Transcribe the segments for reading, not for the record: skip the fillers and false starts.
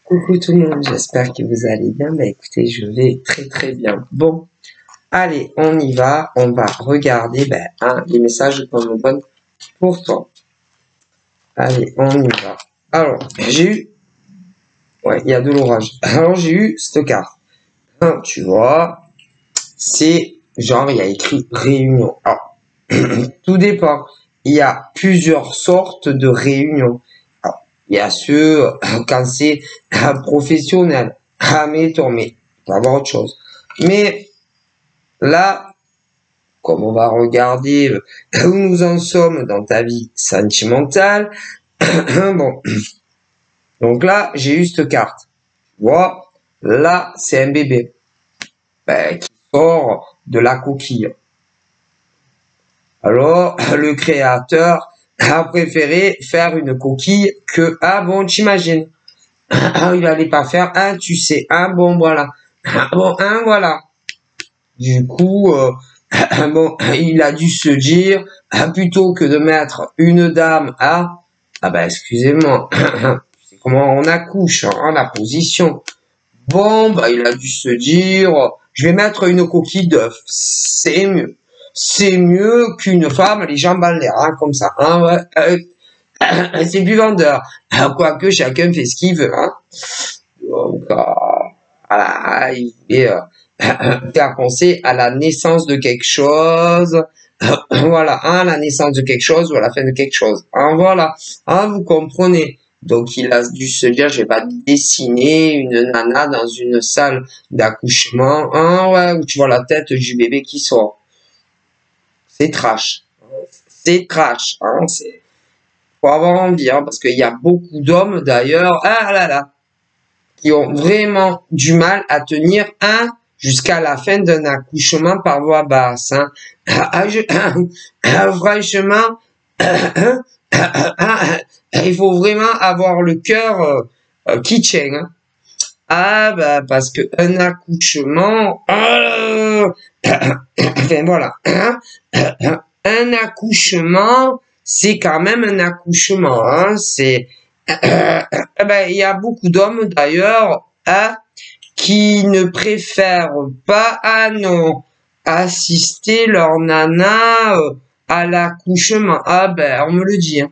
Coucou tout le monde, j'espère que vous allez bien. Bah écoutez, je vais très bien. Bon, allez, on y va. On va regarder les messages qu'on me donne pour toi. Allez, on y va. Alors, j'ai eu... Ouais, il y a de l'orage. Alors, j'ai eu cette carte. Tu vois, c'est genre, il y a écrit réunion. Alors, tout dépend. Il y a plusieurs sortes de réunions. Alors, il y a ceux, quand c'est professionnel. Mais il peut y avoir autre chose. Mais là, comme on va regarder où nous en sommes dans ta vie sentimentale, bon, donc là, j'ai eu cette carte. Tu vois, là, c'est un bébé qui sort de la coquille. Alors, le créateur a préféré faire une coquille que, bon, t'imagines, il allait pas faire, tu sais, bon, voilà, bon, voilà. Du coup, bon, il a dû se dire, plutôt que de mettre une dame à, excusez-moi, c'est comment on accouche, la position. Bon, il a dû se dire, je vais mettre une coquille d'œuf, c'est mieux. C'est mieux qu'une femme, les jambes en l'air, comme ça, c'est plus vendeur. Quoique chacun fait ce qu'il veut, Donc, voilà, il voulait faire penser à la naissance de quelque chose, voilà, la naissance de quelque chose ou à la fin de quelque chose. Voilà, vous comprenez. Donc, il a dû se dire, je vais pas dessiner une nana dans une salle d'accouchement, où tu vois la tête du bébé qui sort. C'est trash. C'est trash, c'est, faut avoir envie, parce qu'il y a beaucoup d'hommes, d'ailleurs, qui ont vraiment du mal à tenir jusqu'à la fin d'un accouchement par voie basse. Franchement, il faut vraiment avoir le cœur qui tient. Parce que un accouchement, enfin voilà, un accouchement, c'est quand même un accouchement. C'est, il y a beaucoup d'hommes d'ailleurs qui ne préfèrent pas assister leur nana à l'accouchement. On me le dit.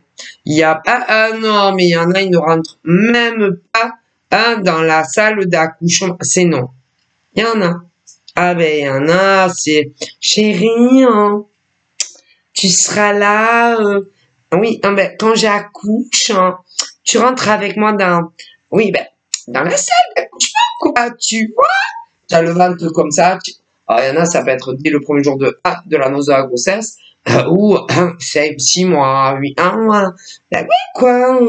Il y a pas non, mais il y en a, ils ne rentrent même pas dans la salle d'accouchement. C'est non. Il y en a. Il y en a, c'est chérie, tu seras là. Oui, quand j'accouche, tu rentres avec moi dans la salle d'accouchement, quoi, tu vois. Tu as le ventre comme ça. Alors, il y en a, ça peut être dès le premier jour de la noce de la grossesse, ou 6 mois, 8, 1 mois. Quoi.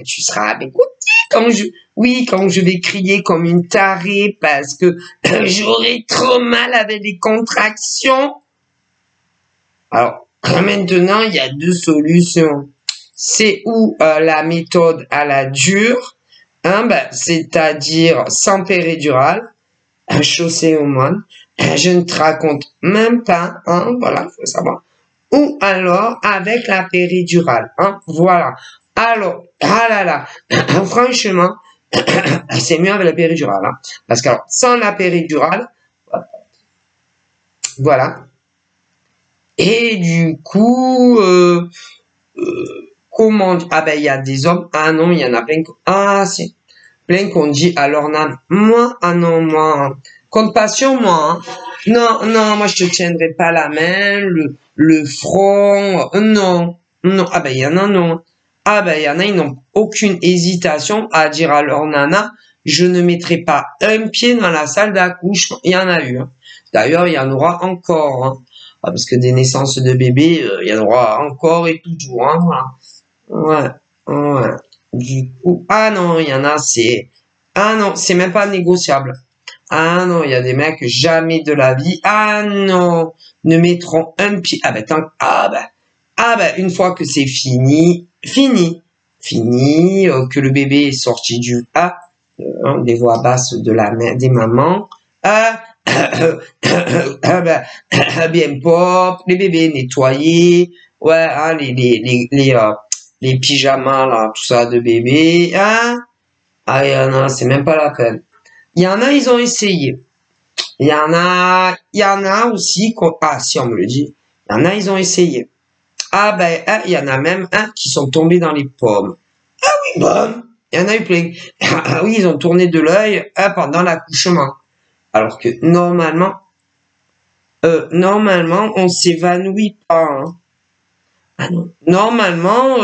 Tu seras écoute, quand je vais crier comme une tarée parce que j'aurai trop mal avec les contractions. Alors, maintenant, il y a 2 solutions. C'est ou la méthode à la dure, c'est-à-dire sans péridurale, chaussée au moine. Je ne te raconte même pas, voilà, faut savoir. Ou alors avec la péridurale, voilà. Alors, franchement, c'est mieux avec la péridurale, parce que alors, sans la péridurale, voilà. Et du coup, comment, il y a des hommes, non, il y en a plein, si, plein qu'on dit, alors, moi, non, moi, compassion, moi, non, moi, je te tiendrai pas la main, le front, non, il y en a, non. Il y en a, ils n'ont aucune hésitation à dire à leur nana, je ne mettrai pas un pied dans la salle d'accouchement. Il y en a eu, D'ailleurs, il y en aura encore, parce que des naissances de bébés, il y en aura encore et toujours, voilà. Ouais. Du coup, non, il y en a, c'est, non, c'est même pas négociable. Non, il y a des mecs, jamais de la vie, non, ne mettront un pied, une fois que c'est fini, que le bébé est sorti du des voix basses des mamans, bien propre, les bébés nettoyés, les pyjamas, là, tout ça de bébé, Ah, il y en a, c'est même pas la peine. Il y en a, ils ont essayé. Il y en a aussi, ah, si, on me le dit. Il y en a, ils ont essayé. Ah, ben, il y en a même un qui sont tombés dans les pommes. Oui, bon. Il y en a eu plein. Ah oui, ils ont tourné de l'œil pendant l'accouchement. Alors que normalement, on s'évanouit pas. Hein. Ah non. Normalement,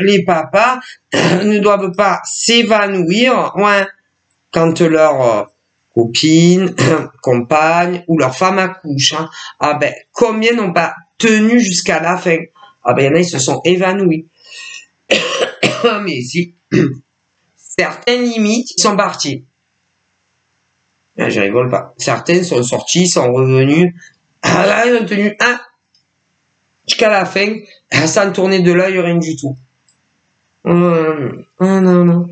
les papas ne doivent pas s'évanouir quand leur copine, compagne ou leur femme accouche. Hein. Ah ben, combien n'ont pas tenu jusqu'à la fin? Ah ben, il y en a, ils se sont évanouis. Mais si, certaines limites, ils sont partis. Je rigole pas. Certaines sont sorties, sont revenues. Ah là, ils ont tenu jusqu'à la fin, sans tourner de l'œil, rien du tout. Non.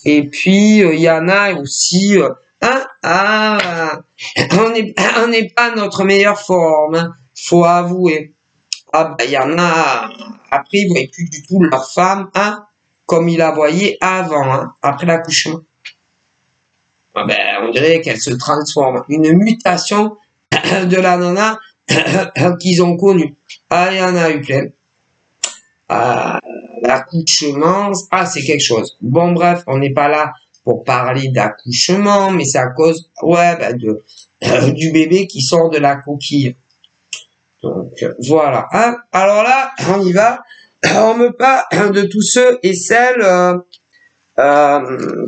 Et puis, il y en a aussi, on n'est pas notre meilleure forme, hein, faut avouer. Ah, ben, il y en a, après, ils ne voient plus du tout leur femme, comme ils la voyaient avant, après l'accouchement. Ah, ben, on dirait qu'elle se transforme. Une mutation de la nana qu'ils ont connue. Ah, il y en a eu plein. L'accouchement, c'est quelque chose. Bon, bref, on n'est pas là pour parler d'accouchement, mais c'est à cause, du bébé qui sort de la coquille. Donc, voilà. Alors là, on y va. On me parle de tous ceux et celles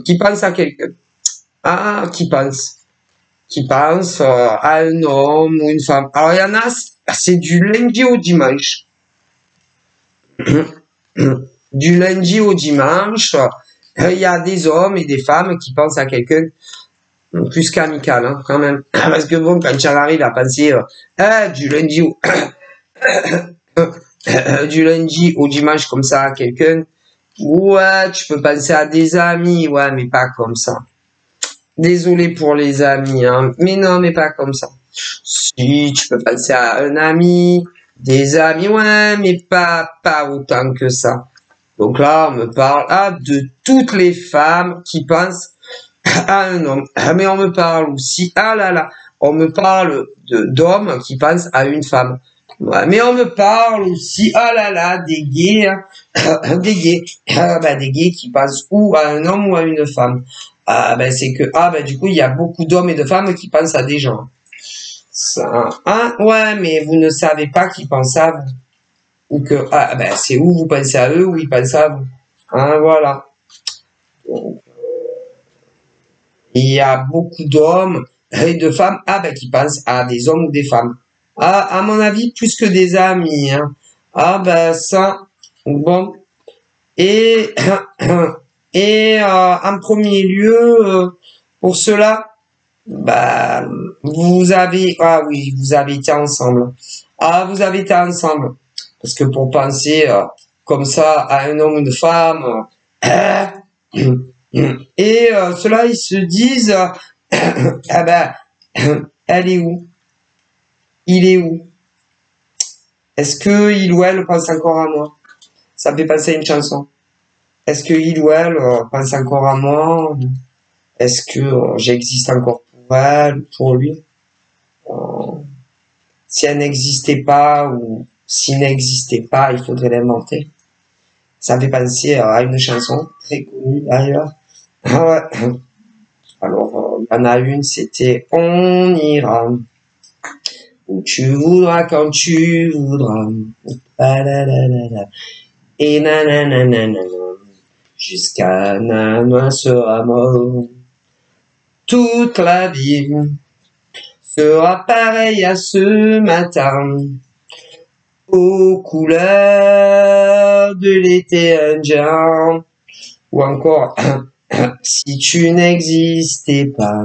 qui pensent à quelqu'un. Qui pense à un homme ou une femme. Alors, il y en a, c'est du lundi au dimanche. Du lundi au dimanche, il y a des hommes et des femmes qui pensent à quelqu'un plus qu'amical, hein, quand même. Parce que bon, quand tu arrives à penser du lundi au du lundi au dimanche comme ça à quelqu'un, ouais, tu peux penser à des amis, ouais, mais pas comme ça. Désolé pour les amis, hein, mais non, mais pas comme ça. Si, tu peux penser à un ami, des amis, ouais, mais pas autant que ça. Donc là, on me parle de toutes les femmes qui pensent à un homme. Mais on me parle aussi, on me parle d'hommes qui pensent à une femme. Ouais, mais on me parle aussi, des gays, des gays qui pensent ou à un homme ou à une femme. C'est que, du coup, il y a beaucoup d'hommes et de femmes qui pensent à des gens. Ça, ouais, mais vous ne savez pas qui pensent à vous. Ou que, c'est où vous pensez à eux ou ils pensent à vous. Voilà. Donc, il y a beaucoup d'hommes et de femmes, qui pensent à des hommes ou des femmes. À mon avis, plus que des amis, hein. Ça, bon. Et, en premier lieu, pour cela, vous avez été ensemble. Vous avez été ensemble. Parce que pour penser comme ça à un homme ou une femme, et ceux-là, ils se disent, elle est où? Il est où? Est-ce que il ou elle pense encore à moi? Ça me fait penser à une chanson. Est-ce que il ou elle pense encore à moi? Est-ce que j'existe encore pour elle, pour lui? Si elle n'existait pas ou s'il n'existait pas, il faudrait l'inventer. Ça me fait penser à une chanson très connue d'ailleurs. Alors, il y en a une, c'était On ira où tu voudras quand tu voudras. Et nanana, jusqu'à Nana sera mort. Toute la vie sera pareille à ce matin, aux couleurs de l'été indien, ou encore si tu n'existais pas,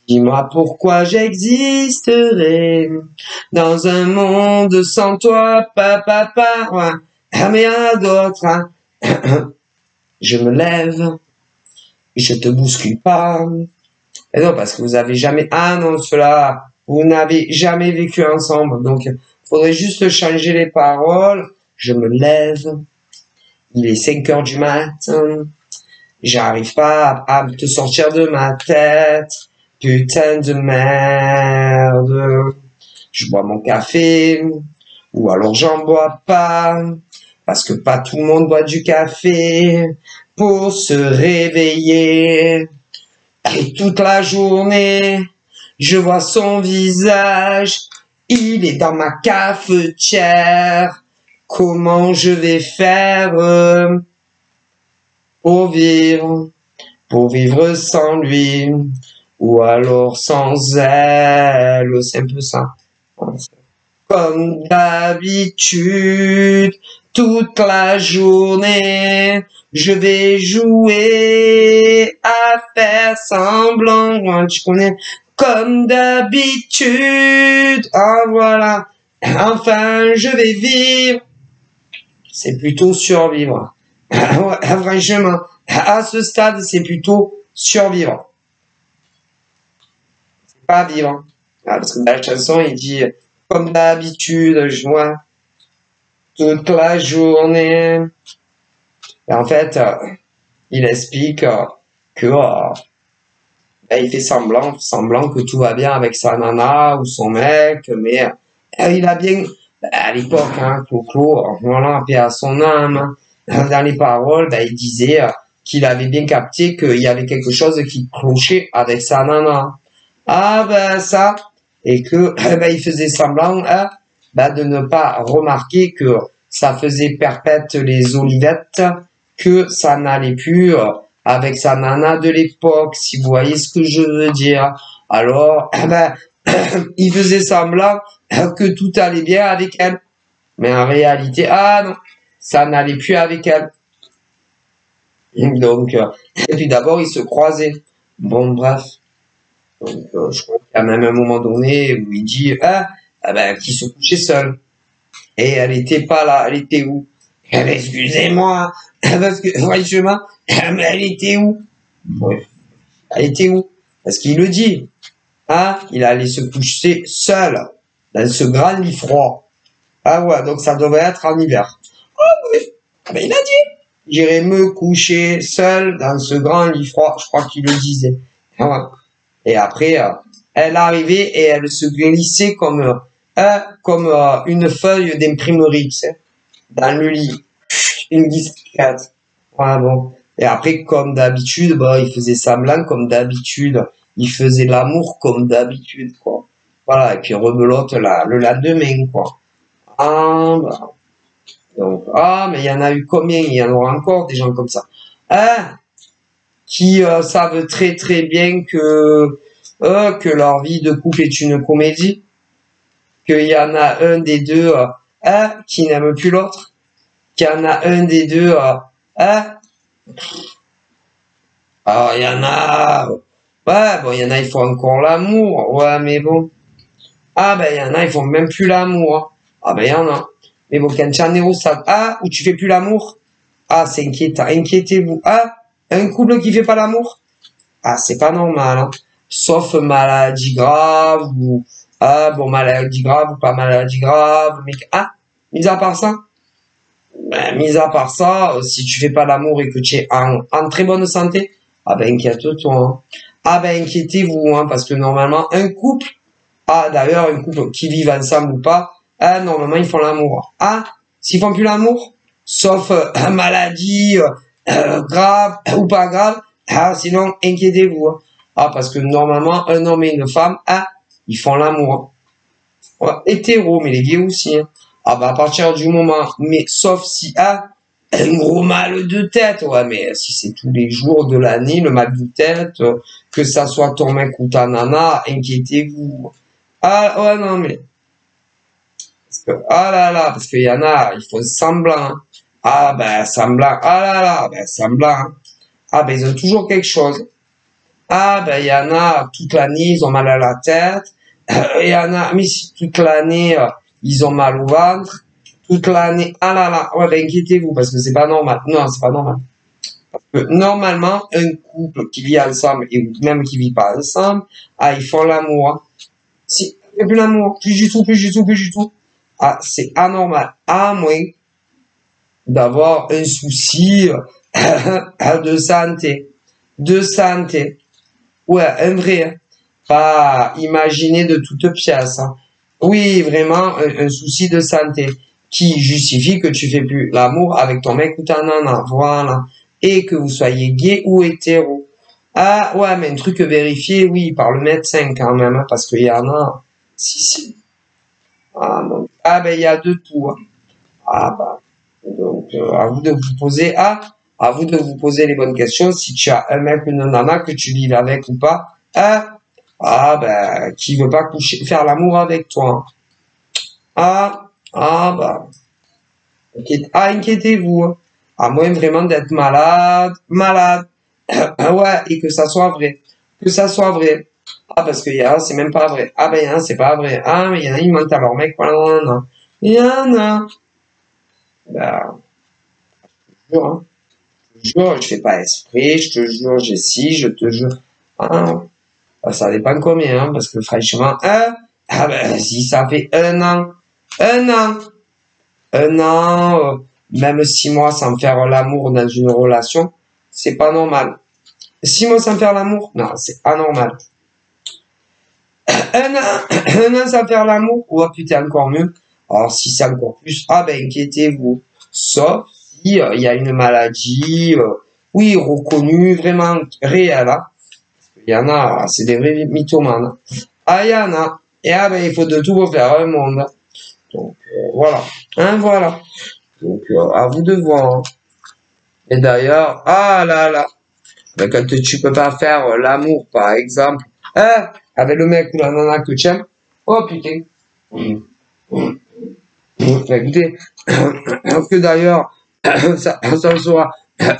dis-moi pourquoi j'existerais dans un monde sans toi, papa, mais à d'autres, je me lève, je te bouscule pas. Et non, parce que vous avez jamais, vous n'avez jamais vécu ensemble, donc faudrait juste changer les paroles. Je me lève, il est 5 heures du matin, J'arrive pas à te sortir de ma tête. Putain de merde. Je bois mon café. Ou alors j'en bois pas. Parce que pas tout le monde boit du café. Pour se réveiller. Et toute la journée, je vois son visage. Il est dans ma cafetière. Comment je vais faire pour vivre sans lui, ou alors sans elle, c'est un peu ça. Comme d'habitude, toute la journée, je vais jouer à faire semblant, tu connais, comme d'habitude, ah voilà, enfin je vais vivre, c'est plutôt survivre. Franchement, à ce stade, c'est plutôt survivre. C'est pas vivre. Parce que dans la chanson, il dit, comme d'habitude, je vois toute la journée. Et en fait, il explique que il fait semblant que tout va bien avec sa nana ou son mec, mais il a bien, à l'époque, hein, Coco, voilà, paix à son âme, dans les paroles, il disait qu'il avait bien capté qu'il y avait quelque chose qui clochait avec sa nana. Ah ça, et que il faisait semblant de ne pas remarquer que ça faisait perpète les olivettes, que ça n'allait plus avec sa nana de l'époque, si vous voyez ce que je veux dire. Alors, il faisait semblant que tout allait bien avec elle. Mais en réalité, non, ça n'allait plus avec elle. Donc, et puis d'abord, ils se croisaient. Bon, bref. Donc, je crois qu'il y a même un moment donné où il dit, qu'il se couchait seul. Et elle était pas là, elle était où? Excusez-moi, parce que, franchement, mais elle était où? Ouais. Elle était où? Parce qu'il le dit. Il allait se coucher seul, dans ce grand lit froid. Ah ouais, donc ça devrait être en hiver. Oh oui, il a dit. J'irai me coucher seul dans ce grand lit froid. Je crois qu'il le disait. Ah ouais. Et après, elle arrivait et elle se glissait comme une feuille d'imprimerie, tu sais, dans le lit. Une disquette. Voilà, bon. Et après, comme d'habitude, il faisait semblant, comme d'habitude. Il faisait l'amour comme d'habitude, quoi. Voilà, et puis rebelote le lendemain, quoi. Donc, mais il y en a eu combien? Il y en aura encore des gens comme ça. Qui savent très très bien que leur vie de couple est une comédie, qu'il y en a un des deux qui n'aime plus l'autre, qu'il y en a un des deux il y en a il y en a ils font encore l'amour, ouais mais bon, il y en a ils font même plus l'amour, il y en a, mais bon, quand tu en es au stade où tu fais plus l'amour, c'est inquiétant, inquiétez-vous, un couple qui fait pas l'amour, c'est pas normal, hein. Sauf maladie grave ou maladie grave ou pas maladie grave, mais mis à part ça, si tu fais pas l'amour et que tu es en très bonne santé, inquiète-toi, hein. Inquiétez-vous, hein, parce que normalement un couple, d'ailleurs un couple qui vit ensemble ou pas, normalement ils font l'amour. S'ils font plus l'amour, sauf maladie grave ou pas grave, sinon inquiétez-vous, hein. Parce que normalement un homme et une femme, ils font l'amour. Hein. Ouais, hétéro, mais les gays aussi, hein. À partir du moment, mais sauf si un gros mal de tête, ouais, mais si c'est tous les jours de l'année, le mal de tête, que ça soit ton mec ou ta nana, inquiétez-vous. Ouais, non, mais, parce que, parce qu'il y en a, ils font semblant, hein. Semblant, semblant, hein. Ils ont toujours quelque chose. Il y en a, toute l'année, ils ont mal à la tête. Il y en a, mais si toute l'année, ils ont mal au ventre. Toute l'année, inquiétez-vous, parce que c'est pas normal. Non, c'est pas normal. Parce que normalement, un couple qui vit ensemble, et même qui vit pas ensemble, ils font l'amour. Hein. Si, il n'y a plus l'amour, plus du tout. C'est anormal. À moins d'avoir un souci de santé. De santé. Ouais, un vrai. Hein. Pas imaginé de toute pièce. Hein. Oui, vraiment, un souci de santé qui justifie que tu fais plus l'amour avec ton mec ou ta nana. Voilà. Et que vous soyez gay ou hétéro. Ah, ouais, mais un truc vérifié, oui, par le médecin quand même, hein, parce qu'il y en a. Si, si. Ah, non. Ah, ben, il y a de tout. Hein. Ah, bah. Donc, à vous de vous poser, à vous de vous poser les bonnes questions. Si tu as un mec ou une nana que tu vives avec ou pas, ben, qui veut pas coucher, faire l'amour avec toi. Bah, inquiétez-vous. Hein. À moins vraiment d'être malade. Ouais, et que ça soit vrai. Que ça soit vrai. Ah, parce qu'il y a, c'est même pas vrai. Ah, ben, il y en a, c'est pas vrai. Ah, mais il y en a, ils mentent à leur mec, voilà. Il y en a. Ben, je te jure, hein. Je te jure, je fais pas esprit, je te jure, j'ai si, je te jure. Ah, ça dépend combien, hein, parce que franchement, ben, si ça fait un an, même 6 mois sans faire l'amour dans une relation, c'est pas normal. 6 mois sans faire l'amour, non, c'est anormal. Un an sans faire l'amour, oh putain, encore mieux. Alors si c'est encore plus, ben inquiétez-vous. Sauf si il y a une maladie, oui, reconnue, vraiment réelle. Hein. Il y en a, c'est des vrais mythomanes. Hein. Ah, il y en a. Et ben il faut de tout pour faire un monde. Donc voilà. Hein, voilà. Donc à vous de voir. Hein. Et d'ailleurs, ah là là, ben, quand tu peux pas faire l'amour, par exemple, avec le mec ou la nana que tu aimes, oh putain. Écoutez, que d'ailleurs, ça soit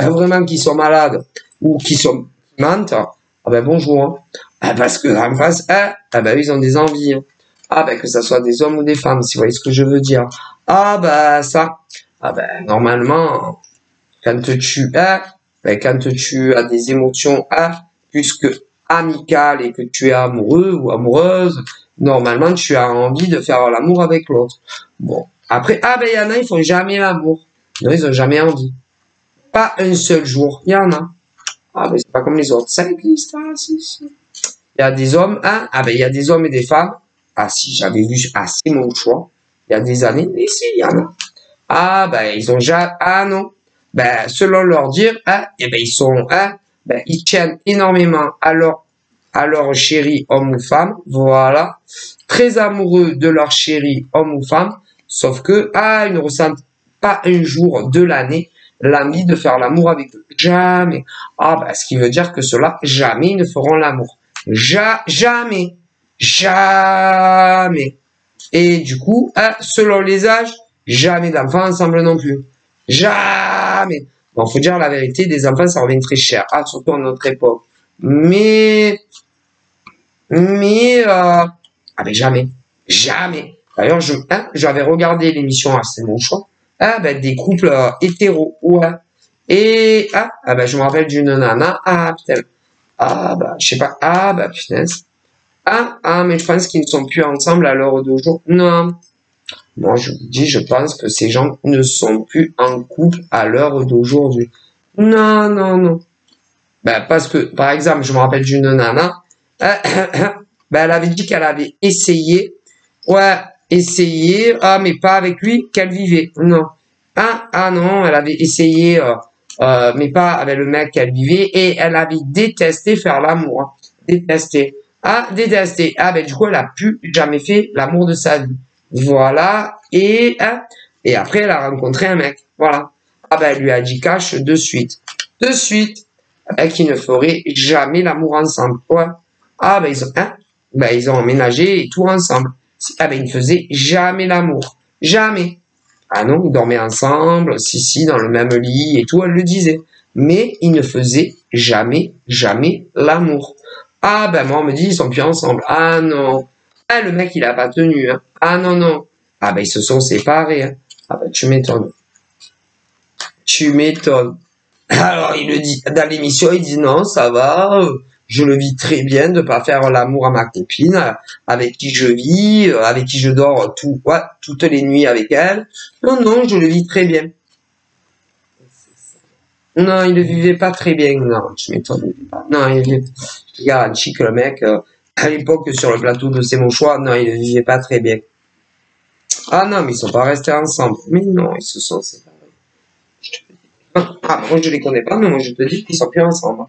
vraiment qu'ils sont malades ou qu'ils sont mentent, ah ben bonjour. Hein. Parce que en face, ben ils ont des envies. Hein. Ah ben que ça soit des hommes ou des femmes, si vous voyez ce que je veux dire. Ah ben ça, ah ben normalement, quand quand tu as des émotions plus que amicales et que tu es amoureux ou amoureuse, normalement tu as envie de faire l'amour avec l'autre. Bon, après, ben il y en a, ils font jamais l'amour. Non, ils ont jamais envie. Pas un seul jour, il y en a. Ah ben c'est pas comme les autres, ça existe. Ah, si, si. Il y a des hommes, ben il y a des hommes et des femmes. Ah si, j'avais vu, c'est mon choix. Il y a des années, mais si, il y en a. Ah ben ils ont jamais, non. Ben selon leur dire, et ben ils sont, ben ils tiennent énormément à leur chéri homme ou femme, voilà, très amoureux de leur chéri homme ou femme, sauf que ils ne ressentent pas un jour de l'année l'envie de faire l'amour avec eux, jamais. Ben ce qui veut dire que ceux-là jamais ils ne feront l'amour, jamais, jamais. Et du coup, selon les âges, jamais d'enfants ensemble non plus. Jamais. Bon, faut dire la vérité, des enfants, ça revient très cher. Surtout à notre époque. Mais, ben jamais. Jamais. D'ailleurs, j'avais regardé l'émission, c'est mon choix. Ben, des couples hétéros, ouais. Et, ben, je me rappelle d'une nana, putain. Ben, je sais pas, ben, putain. Mais je pense qu'ils ne sont plus ensemble à l'heure d'aujourd'hui. Non. Moi, je vous dis, je pense que ces gens ne sont plus en couple à l'heure d'aujourd'hui. Non, non, non. Ben, parce que, par exemple, je me rappelle d'une nana, ben, elle avait dit qu'elle avait essayé, mais pas avec lui, qu'elle vivait. Non. Non, elle avait essayé, mais pas avec le mec qu'elle vivait, et elle avait détesté faire l'amour. Hein. Détesté. Détesté. Ben, du coup, elle a plus jamais fait l'amour de sa vie. Voilà. Et après, elle a rencontré un mec. Voilà. Ben, elle lui a dit cash de suite. De suite. Qu'ils ne feraient jamais l'amour ensemble. Ouais. Ils ont emménagé et tout ensemble. Ben, ils ne faisaient jamais l'amour. Jamais. Ah non, ils dormaient ensemble, si, dans le même lit et tout, elle le disait. Mais ils ne faisaient jamais, jamais l'amour. Ben moi, on me dit, ils sont plus ensemble. Ah non. Le mec, il a pas tenu. Hein. Ah non, non. Ben ils se sont séparés. Hein. Ben tu m'étonnes. Tu m'étonnes. Alors, il le dit, dans l'émission, il dit non, ça va, je le vis très bien de pas faire l'amour à ma copine, avec qui je vis, avec qui je dors toutes les nuits avec elle. Non, non, je le vis très bien. Non, il ne vivait pas très bien. Non, je m'étonne pas. Non, je garantis que le mec, à l'époque, sur le plateau de C'est mon choix, non, il ne vivait pas très bien. Ah non, mais ils sont pas restés ensemble. Mais non, ils se sont séparés. Ah, moi je les connais pas, mais moi je te dis qu'ils sont plus ensemble.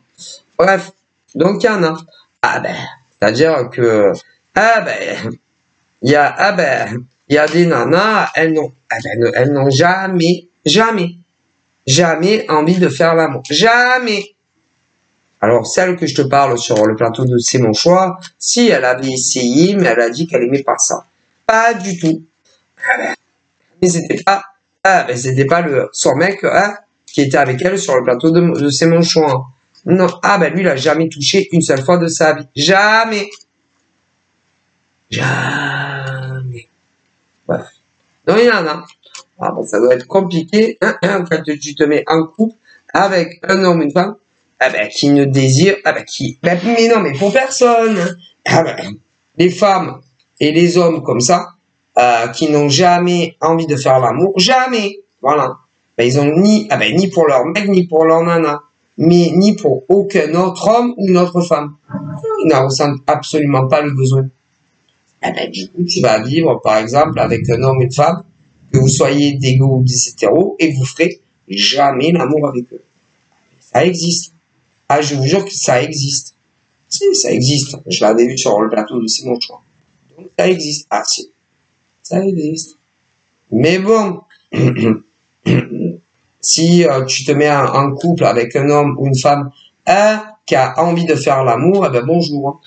Bref, donc il y en a. Ah ben, c'est-à-dire que, ah ben, il y a des nanas, elles n'ont jamais envie de faire l'amour. Jamais. Alors, celle que je te parle sur le plateau de C'est mon choix, si elle avait essayé, mais elle a dit qu'elle aimait pas ça. Pas du tout. Mais c'était pas son mec, hein, qui était avec elle sur le plateau de C'est mon choix. Non, ah ben lui, il a jamais touché une seule fois de sa vie. Jamais. Jamais. Bref. Donc il y en a. Ah ben, ça doit être compliqué quand tu te mets en couple avec un homme, une femme, ah ben, qui ne désire, ah ben, mais non, mais pour personne. Ah ben, les femmes et les hommes comme ça, qui n'ont jamais envie de faire l'amour, jamais. Voilà. Ben, ils ont ni pour leur mec, ni pour leur nana, mais ni pour aucun autre homme ou une autre femme. Ils n'en ressentent absolument pas le besoin. Ah ben, du coup, tu vas vivre, par exemple, avec un homme et une femme, que vous soyez des gars ou des hétéros, et vous ferez jamais l'amour avec eux. Ça existe. Ah, je vous jure que ça existe. Si, ça existe. Je l'avais vu sur le plateau de C'est mon choix. Donc, ça existe. Ah, si. Ça existe. Mais bon, si tu te mets en couple avec un homme ou une femme qui a envie de faire l'amour, eh ben bonjour. Hein.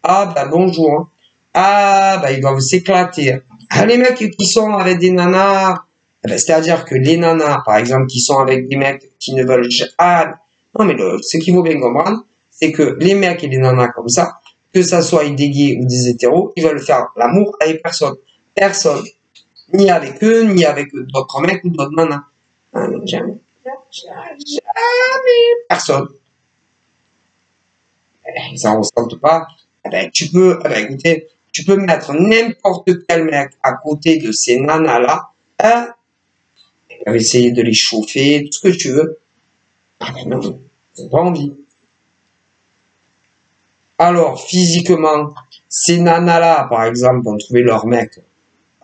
Ah ben bonjour. Hein. Ah ben ils doivent s'éclater. Ah, les mecs qui sont avec des nanas, eh ben, c'est-à-dire que les nanas, par exemple, qui sont avec des mecs qui ne veulent non mais ce qu'il faut bien comprendre, c'est que les mecs et les nanas comme ça, que ça soit des gays ou des hétéros, ils veulent faire l'amour avec personne. Personne. Ni avec eux, ni avec d'autres mecs ou d'autres nanas. Ah, non, jamais. Jamais. Personne. Ils en ressentent pas. Eh ben, écoutez, tu peux mettre n'importe quel mec à côté de ces nanas-là, hein, essayer de les chauffer, tout ce que tu veux. Ah ben non, ils n'ont pas envie. Alors, physiquement, ces nanas-là, par exemple, vont trouver leur mec.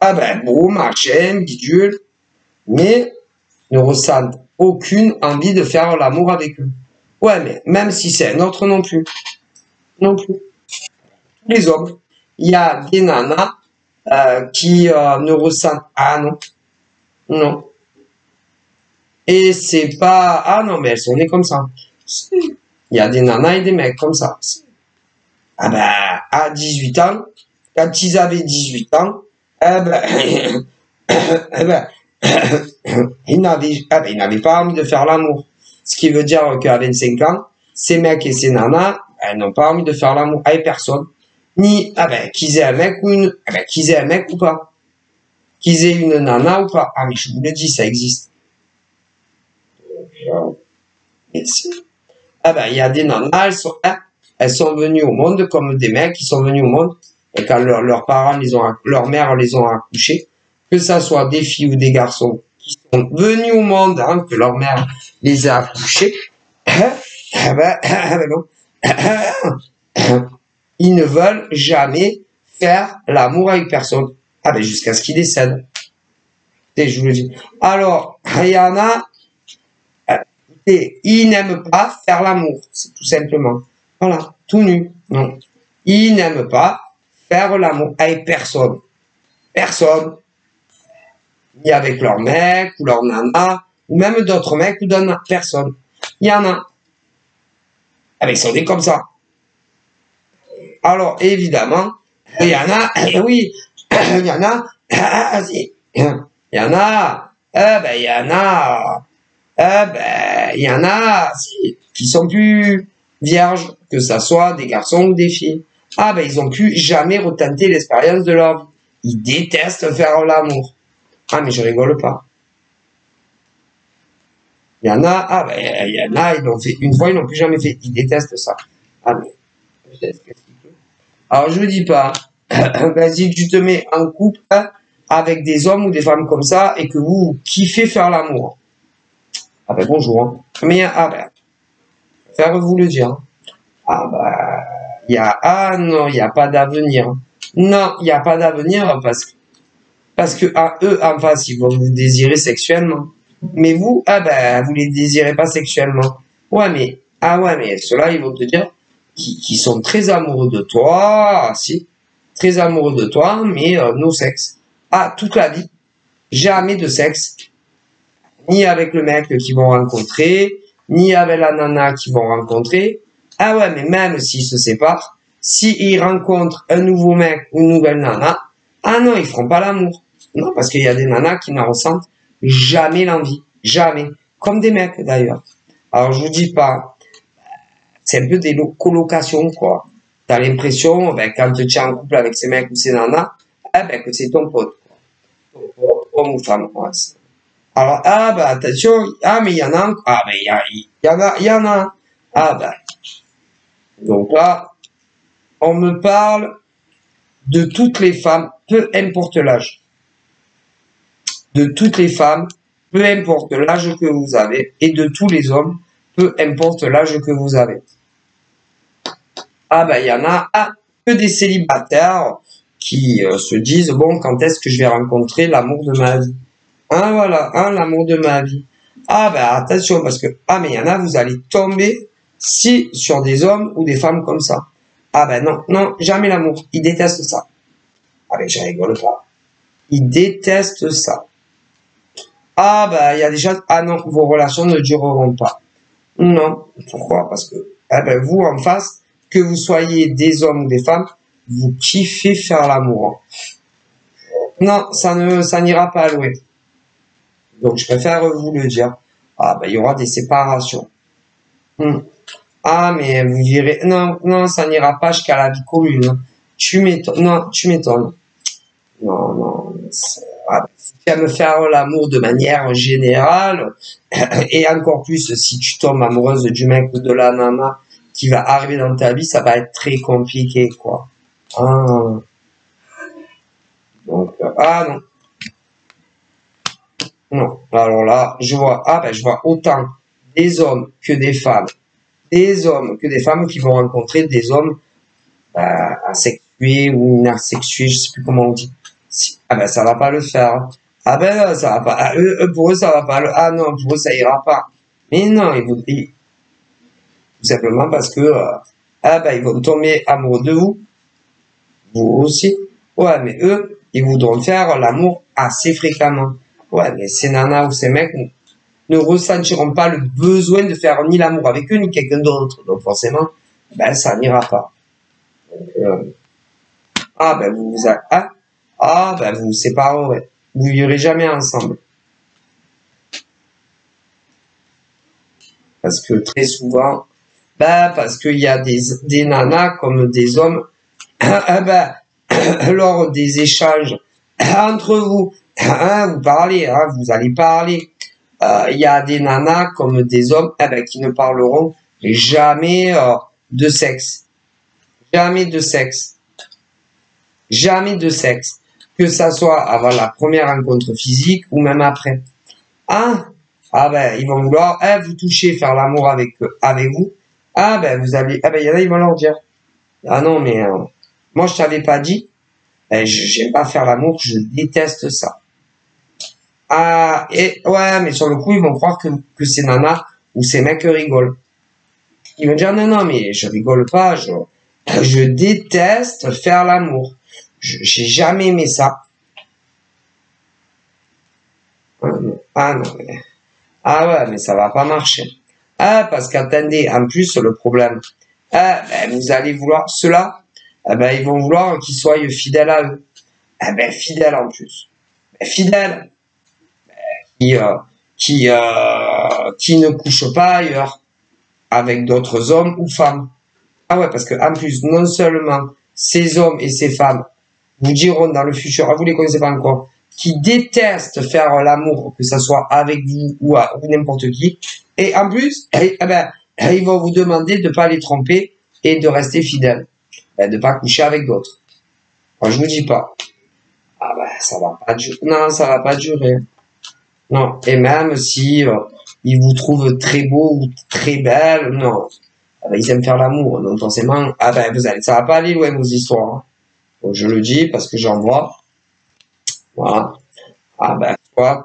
Ah ben, beau, machin, bidule, mais ne ressentent aucune envie de faire l'amour avec eux. Ouais, mais même si c'est un autre non plus. Non plus. Les hommes. Il y a des nanas qui ne ressentent... Ah non. Non. Et c'est pas... Ah non, mais elles sont nées comme ça. Il y a des nanas et des mecs comme ça. Ah ben, à 18 ans, quand ils avaient 18 ans, eh ben, eh ben, ils n'avaient pas envie de faire l'amour. Ce qui veut dire qu'à 25 ans, ces mecs et ces nanas, elles n'ont pas envie de faire l'amour avec personne. Ni, qu'ils aient un mec ou qu'ils aient un mec ou pas. Qu'ils aient une nana ou pas. Ah, mais je vous le dis, ça existe. Merci. Ah ben, il y a des nanas, elles sont venues au monde comme des mecs qui sont venus au monde. Et quand leurs parents leur mère les ont accouchés, que ça soit des filles ou des garçons qui sont venus au monde, hein, que leur mère les a accouchés, ils ne veulent jamais faire l'amour avec personne. Ah ben, jusqu'à ce qu'ils décèdent. Et je vous le dis. Alors, il y en a, ils n'aiment pas faire l'amour, c'est tout simplement. Voilà, tout nu. Non. Ils n'aiment pas faire l'amour avec personne. Personne. Ni avec leur mec, ou leur nana, ou même d'autres mecs, ou d'autres personnes. Il y en a. Ah ben, ils sont des comme ça. Alors, évidemment, il y en a, oui, il y en a, il y en a, il y en a, il y en a qui sont plus vierges, que ça soit des garçons ou des filles. Ah ben, ils ont pu jamais retenter l'expérience de leur vie. Ils détestent faire l'amour. Ah, mais je rigole pas. Il y en a, il y en a, ils l'ont fait une fois, ils l'ont plus jamais fait. Ils détestent ça. Ah, mais, alors, je dis pas, vas-y, tu te mets en couple avec des hommes ou des femmes comme ça et que vous kiffez faire l'amour. Ah ben bonjour. Hein. Mais ah ben, faire vous le dire. Ah ben, non, il n'y a pas d'avenir. Non, il n'y a pas d'avenir parce que eux en face, ils vont vous désirer sexuellement. Mais vous, ah ben, vous les désirez pas sexuellement. Ouais, mais ceux-là, ils vont te dire qu'ils sont très amoureux de toi, si, très amoureux de toi, mais no sexe. Ah, toute la vie, jamais de sexe, ni avec le mec qu'ils vont rencontrer, ni avec la nana qu'ils vont rencontrer. Ah ouais, mais même s'ils se séparent, s'ils rencontrent un nouveau mec ou une nouvelle nana, ah non, ils feront pas l'amour. Non, parce qu'il y a des nanas qui n'en ressentent jamais l'envie. Jamais. Comme des mecs, d'ailleurs. Alors, je vous dis pas, c'est un peu des colocations, quoi. T'as l'impression, ben, quand tu es en couple avec ces mecs ou ces nanas, eh ben, que c'est ton pote. Ton pote, homme ou femme, quoi. Alors, ah, bah, attention, ah, mais il y en a, ah, mais il y en a. Ah, bah. Donc là, on me parle de toutes les femmes, peu importe l'âge. De toutes les femmes, peu importe l'âge que vous avez, et de tous les hommes, peu importe l'âge que vous avez. Ah ben il y en a que des célibataires qui se disent bon quand est-ce que je vais rencontrer l'amour de ma vie. Ah voilà, l'amour de ma vie. Ah ben attention parce que mais il y en a vous allez tomber si sur des hommes ou des femmes comme ça. Ah ben non, jamais l'amour. Ils détestent ça. Ah ben je rigole pas. Ils détestent ça. Ah ben il y a des choses. Ah non, vos relations ne dureront pas. Non, pourquoi? Parce que vous en face, que vous soyez des hommes ou des femmes, vous kiffez faire l'amour. Non, ça n'ira pas loin. Donc je préfère vous le dire. Ah ben il y aura des séparations. Ah mais vous direz non, ça n'ira pas jusqu'à la vie commune. Tu m'étonnes. Non, tu m'étonnes. Non. Si tu aimes faire l'amour de manière générale, et encore plus si tu tombes amoureuse du mec ou de la nana qui va arriver dans ta vie, ça va être très compliqué, quoi. Donc, non. Non. Alors là, je vois autant des hommes que des femmes. Des hommes que des femmes qui vont rencontrer des hommes asexués ou inasexués, je sais plus comment on dit. Ça va pas le faire. Ça va pas. Pour eux, ça va pas. Non, pour eux, ça ira pas. Mais non, tout simplement parce que ils vont tomber amoureux de vous. Vous aussi. Ouais, mais eux, ils voudront faire l'amour assez fréquemment. Ouais, mais ces nanas ou ces mecs ne ressentiront pas le besoin de faire ni l'amour avec eux ni quelqu'un d'autre. Donc forcément, ça n'ira pas. Donc, vous vous séparerez. Vous vivrez jamais ensemble. Parce que très souvent, parce qu'il y a des nanas comme des hommes, lors des échanges entre vous, vous parlez, vous allez parler. Il y a des nanas comme des hommes qui ne parleront jamais de sexe. Jamais de sexe. Jamais de sexe. Que ça soit avant la première rencontre physique ou même après. Ils vont vouloir vous toucher, faire l'amour avec vous. Vous allez, il y en a, ils vont leur dire. Ah non, mais moi je t'avais pas dit. J'aime pas faire l'amour, je déteste ça. Mais sur le coup, ils vont croire que ces nanas ou ces mecs rigolent. Ils vont dire non, mais je rigole pas, je déteste faire l'amour. J'ai jamais aimé ça. Mais ça va pas marcher. Parce qu'attendez, en plus, le problème, vous allez vouloir, ceux-là, ils vont vouloir qu'ils soient fidèles à eux. Fidèles en plus. Fidèles. Qui ne couchent pas ailleurs avec d'autres hommes ou femmes. Parce que en plus, non seulement ces hommes et ces femmes vous diront dans le futur, vous les connaissez pas encore, qui détestent faire l'amour, que ce soit avec vous ou n'importe qui, et en plus, ils vont vous demander de pas les tromper et de rester fidèles, de pas coucher avec d'autres. Je vous dis pas. Ça va pas durer. Non, ça va pas durer. Non, et même si ils vous trouvent très beau ou très belle. Non. Ah ben, ils aiment faire l'amour. Donc, forcément, ah ben, ça va pas aller loin, vos histoires. Hein. Donc, je le dis parce que j'en vois. Voilà. Ah ben, soit,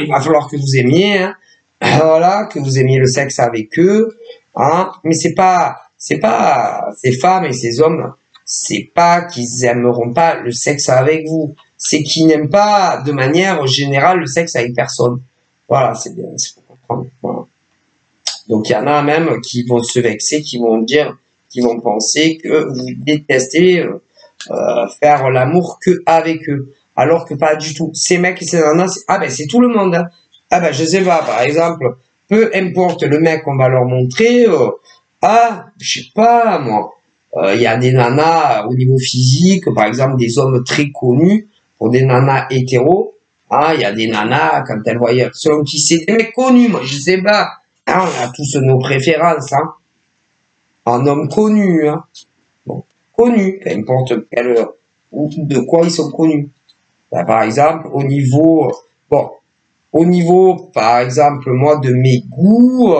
il va falloir que vous aimiez, hein. Voilà, que vous aimiez le sexe avec eux, hein. Mais c'est pas ces femmes et ces hommes, c'est pas qu'ils aimeront pas le sexe avec vous, c'est qu'ils n'aiment pas de manière générale le sexe avec personne. Voilà, c'est bien, c'est pour comprendre. Voilà. Donc il y en a même qui vont se vexer, qui vont dire, qui vont penser que vous détestez faire l'amour que avec eux, alors que pas du tout. Ces mecs et ces nanas, ah ben c'est tout le monde. Hein. Ah ben je sais pas, par exemple, peu importe le mec qu'on va leur montrer, je sais pas moi, il y a des nanas au niveau physique, par exemple des hommes très connus, pour des nanas hétéros, ah il y a des nanas quand elles voyaient, selon qui c'est des mecs connus, moi je sais pas, hein, on a tous nos préférences, hein, en homme connu, hein. Bon, connus, qu'importe quel ou de quoi ils sont connus. Ben, par exemple, au niveau, par exemple, moi, de mes goûts,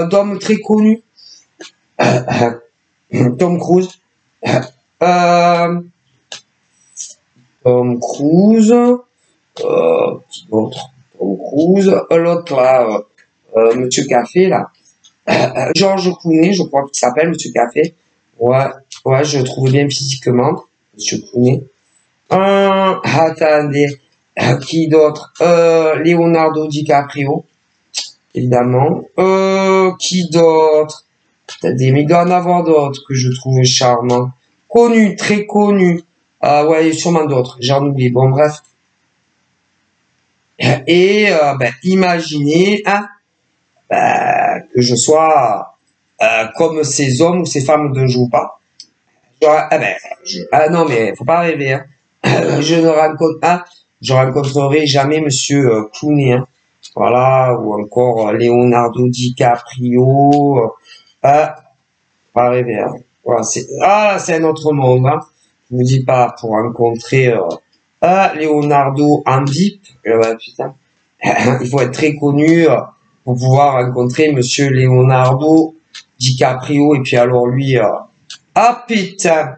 d'hommes très connus, Tom Cruise, euh, Tom Cruise, qui d'autre? Tom Cruise, l'autre là, Monsieur Café là, Georges Clooney, je crois qu'il s'appelle Monsieur Café. Ouais, ouais, je le trouve bien physiquement, Monsieur Clooney. Attendez, qui d'autre? Leonardo DiCaprio, évidemment. Qui d'autre? Attendez, mais il doit en avoir d'autres que je trouve charmants. Connus, très connus. Ah ouais, il y a sûrement d'autres, j'en oublie. Bon, bref. Et ben, imaginez hein, que je sois comme ces hommes ou ces femmes dont je vous parle. Non, mais faut pas rêver. Hein. Je rencontrerai jamais Monsieur Clooney. Hein. Voilà, ou encore Leonardo DiCaprio. Pas rêver. Hein. Voilà, c'est un autre monde. Hein. Je vous dis pas pour rencontrer Leonardo en VIP. Putain. Il faut être très connu pour pouvoir rencontrer Monsieur Leonardo DiCaprio et puis alors lui. Ah putain.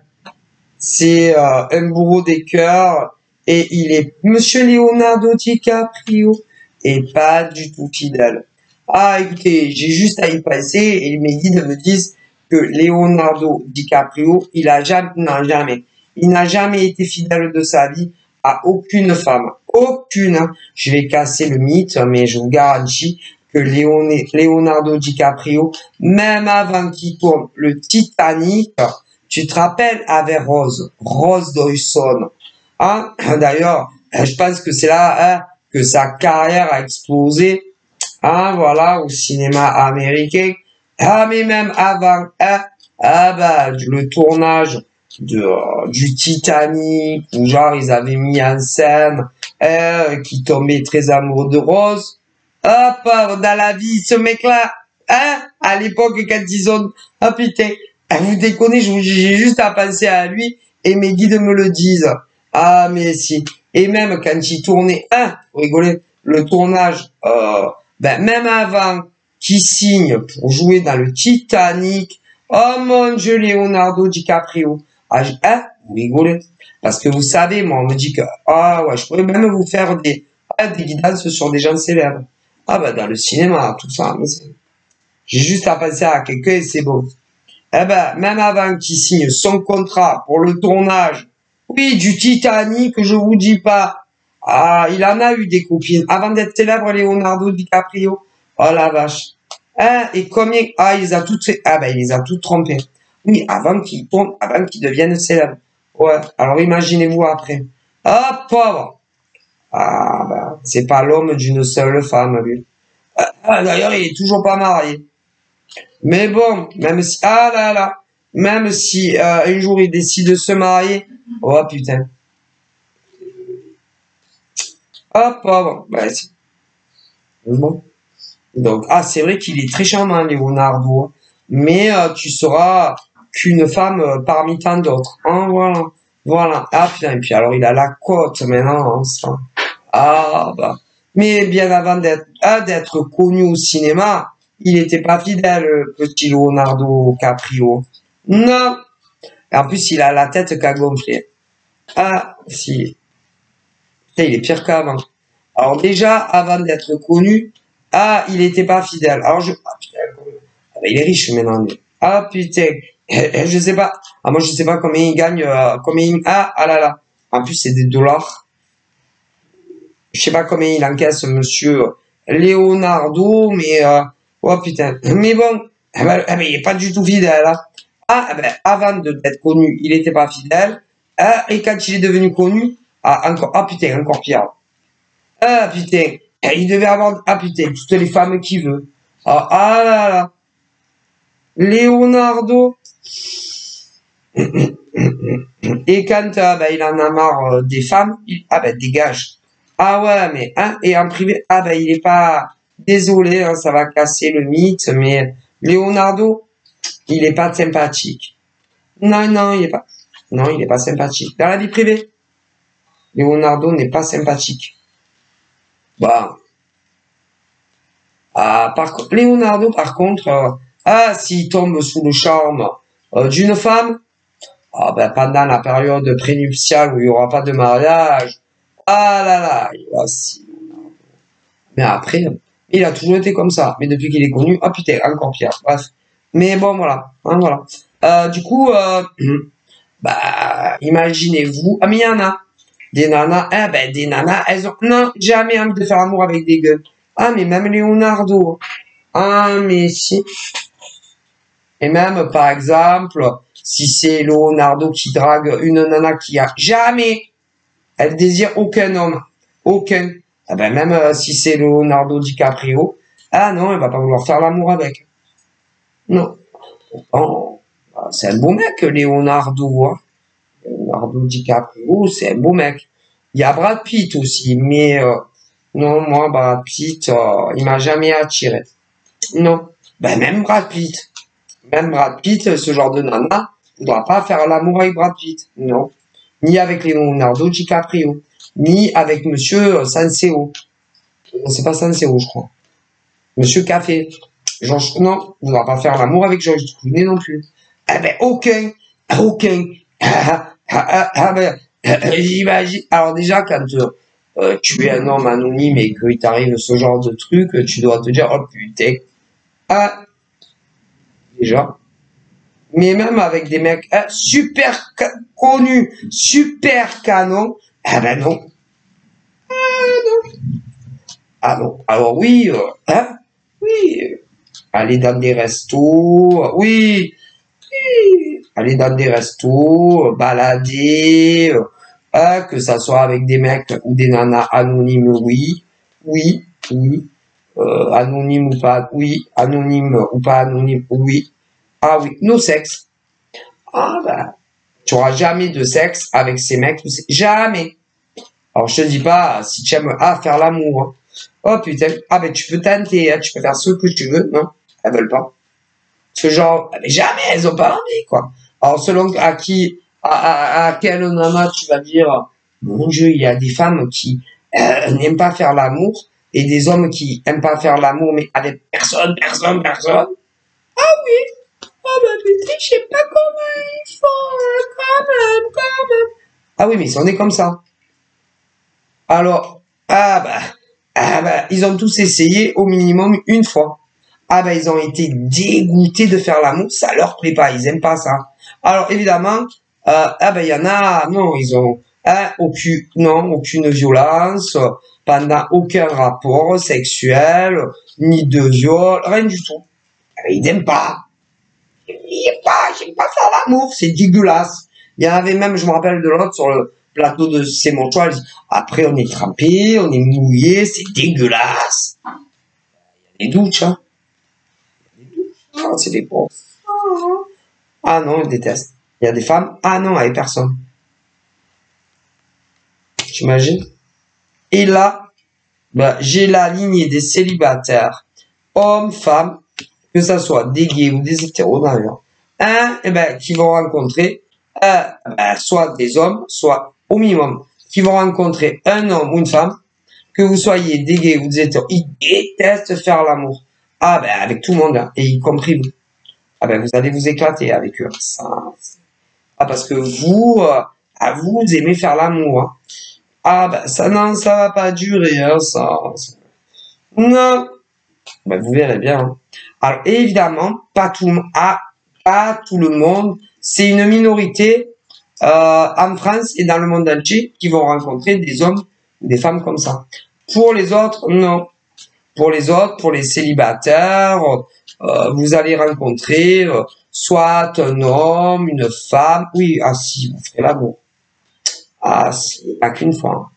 C'est un bourreau des cœurs et il est Monsieur Leonardo DiCaprio et pas du tout fidèle. Ah écoutez, j'ai juste à y passer et mes guides me disent que Leonardo DiCaprio, il n'a jamais été fidèle de sa vie à aucune femme, aucune. Hein. Je vais casser le mythe, mais je vous garantis que Leonardo DiCaprio, même avant qu'il tourne le Titanic, tu te rappelles avec Rose Dawson. Hein? D'ailleurs, je pense que c'est là hein, que sa carrière a explosé. Hein, voilà, au cinéma américain. Ah, mais même avant, hein, le tournage du Titanic, où genre ils avaient mis en scène qui tombait très amoureux de Rose. Hop, dans la vie, ce mec-là, hein, à l'époque quand ils ont... Ah putain, vous déconnez, j'ai juste à penser à lui et mes guides me le disent. Ah mais si. Et même quand il tournait, hein, vous rigolez, le tournage, même avant qu'il signe pour jouer dans le Titanic, oh mon Dieu, Leonardo DiCaprio. Ah, hein, vous rigolez. Parce que vous savez, moi, on me dit que, ah ouais, je pourrais même vous faire des guidances sur des gens célèbres. Ah ben, dans le cinéma, tout ça, mais j'ai juste à penser à quelqu'un et c'est bon. Eh ben, même avant qu'il signe son contrat pour le tournage, oui, du Titanic, je vous dis pas. Ah, il en a eu des copines. Avant d'être célèbre, Leonardo DiCaprio. Oh la vache. Hein, et combien, il les a toutes fait, il les a toutes trompées. Oui, avant qu'il tourne, avant qu'il devienne célèbre. Ouais, alors imaginez-vous après. Ah, pauvre. Ah, c'est pas l'homme d'une seule femme, lui. D'ailleurs, il est toujours pas marié. Mais bon, même si, même si un jour il décide de se marier, oh putain. Ah, pauvre. C'est bon. Donc, c'est vrai qu'il est très charmant, Leonardo. Mais tu seras qu'une femme parmi tant d'autres. Hein, voilà. Voilà. Ah putain, et puis alors il a la cote maintenant. Hein, ça. Mais bien avant d'être connu au cinéma, il n'était pas fidèle, le petit Leonardo Caprio. Non. En plus, il a la tête qu'a gonflé. Ah, si. Putain, il est pire qu'avant. Alors déjà, avant d'être connu, il était pas fidèle. Alors putain, il est riche maintenant. Lui. Ah putain, je sais pas. Ah moi je sais pas combien il gagne, là là. En plus c'est des dollars. Je sais pas combien il encaisse Monsieur Leonardo, mais oh putain. Mais bon, il est pas du tout fidèle. Hein. Avant d'être connu, il était pas fidèle. Et quand il est devenu connu, putain, encore pire. Ah putain, il devait avoir putain toutes les femmes qu'il veut. Là là. Leonardo. Et quand il en a marre des femmes, dégage. Ah ouais, mais et en privé, il est pas désolé, hein, ça va casser le mythe, mais Leonardo, il est pas sympathique. Non, il est pas. Non, il est pas sympathique. Dans la vie privée, Leonardo n'est pas sympathique. Bah. Leonardo, par contre, s'il tombe sous le charme d'une femme, pendant la période prénuptiale où il n'y aura pas de mariage, là là, il va si. Mais après, il a toujours été comme ça. Mais depuis qu'il est connu, putain, encore pire. Bref. Mais bon, voilà. Hein, voilà. Du coup, imaginez-vous. Mais il y en a. Des nanas, des nanas, elles ont, non, jamais envie de faire amour avec des gueules. Mais même Leonardo. Mais si. Et même, par exemple, si c'est Leonardo qui drague une nana qui a jamais, elle désire aucun homme. Aucun. Même si c'est Leonardo DiCaprio, non, elle va pas vouloir faire l'amour avec. Non. Pourtant, c'est un beau mec, Leonardo. Hein. Leonardo DiCaprio, c'est un beau mec. Il y a Brad Pitt aussi, mais non, moi, Brad Pitt, il m'a jamais attiré. Non. Même Brad Pitt. Même Brad Pitt, ce genre de nana, ne doit pas faire l'amour avec Brad Pitt. Non. Ni avec Leonardo DiCaprio. Ni avec Monsieur Sanseo. Non, c'est pas Sanseo, je crois. Monsieur Café. Non, ne doit pas faire l'amour avec Georges Clooney non plus. Aucun. J'imagine. Alors déjà, quand tu es un homme anonyme et qu'il t'arrive ce genre de truc, tu dois te dire, oh putain. Déjà. Mais même avec des mecs super connus, super canons, non. Non. Alors oui, oui. Aller dans des restos, oui. Aller dans des restos, balader, que ça soit avec des mecs ou des nanas anonymes, oui. Anonyme ou pas, oui. Anonyme ou pas anonyme, oui. Oui, no sexe. Tu auras jamais de sexe avec ces mecs, jamais. Alors je te dis pas si tu aimes faire l'amour. Hein. Oh putain, tu peux tenter, hein, tu peux faire ce que tu veux, non? Elles veulent pas. Ce genre, jamais, elles ont pas envie, quoi. Alors selon à quelle nana tu vas dire, mon Dieu, il y a des femmes qui n'aiment pas faire l'amour et des hommes qui aiment pas faire l'amour mais avec personne. Oui. Putain, je sais pas comment ils font, quand même. Oui, mais on est comme ça. Alors, ils ont tous essayé au minimum une fois. Ils ont été dégoûtés de faire l'amour, ça leur plaît pas, ils aiment pas ça. Alors, évidemment, il y en a, non, ils ont, aucune violence, pendant aucun rapport sexuel, ni de viol, rien du tout. Ils n'aiment pas. J'aime pas faire l'amour, c'est dégueulasse. Il y en avait même, je me rappelle de l'autre, sur le plateau de C'est mon choix, après on est trempé, on est mouillé, c'est dégueulasse. Il y a des douches, hein. C'est des pauvres. Non, je déteste. Il y a des femmes, non, avec personne. T'imagines? Et là, j'ai la lignée des célibataires, hommes, femmes, que ça soit des gays ou des hétéros d'ailleurs, qui vont rencontrer soit des hommes, soit au minimum, qui vont rencontrer un homme ou une femme, que vous soyez des gays ou des hétéros, ils détestent faire l'amour. Ah ben avec tout le monde, hein, et y compris vous. Ah ben vous allez vous éclater avec eux. Ah parce que vous, vous aimez faire l'amour. Hein. Ah ben ça non, ça va pas durer, hein, Non, ben, vous verrez bien. Hein. Alors évidemment, pas tout le monde. C'est une minorité en France et dans le monde entier qui vont rencontrer des hommes ou des femmes comme ça. Pour les autres, non. Pour les autres, pour les célibataires, vous allez rencontrer soit un homme, une femme. Oui, ah si, vous ferez l'amour. Ah si, pas qu'une fois.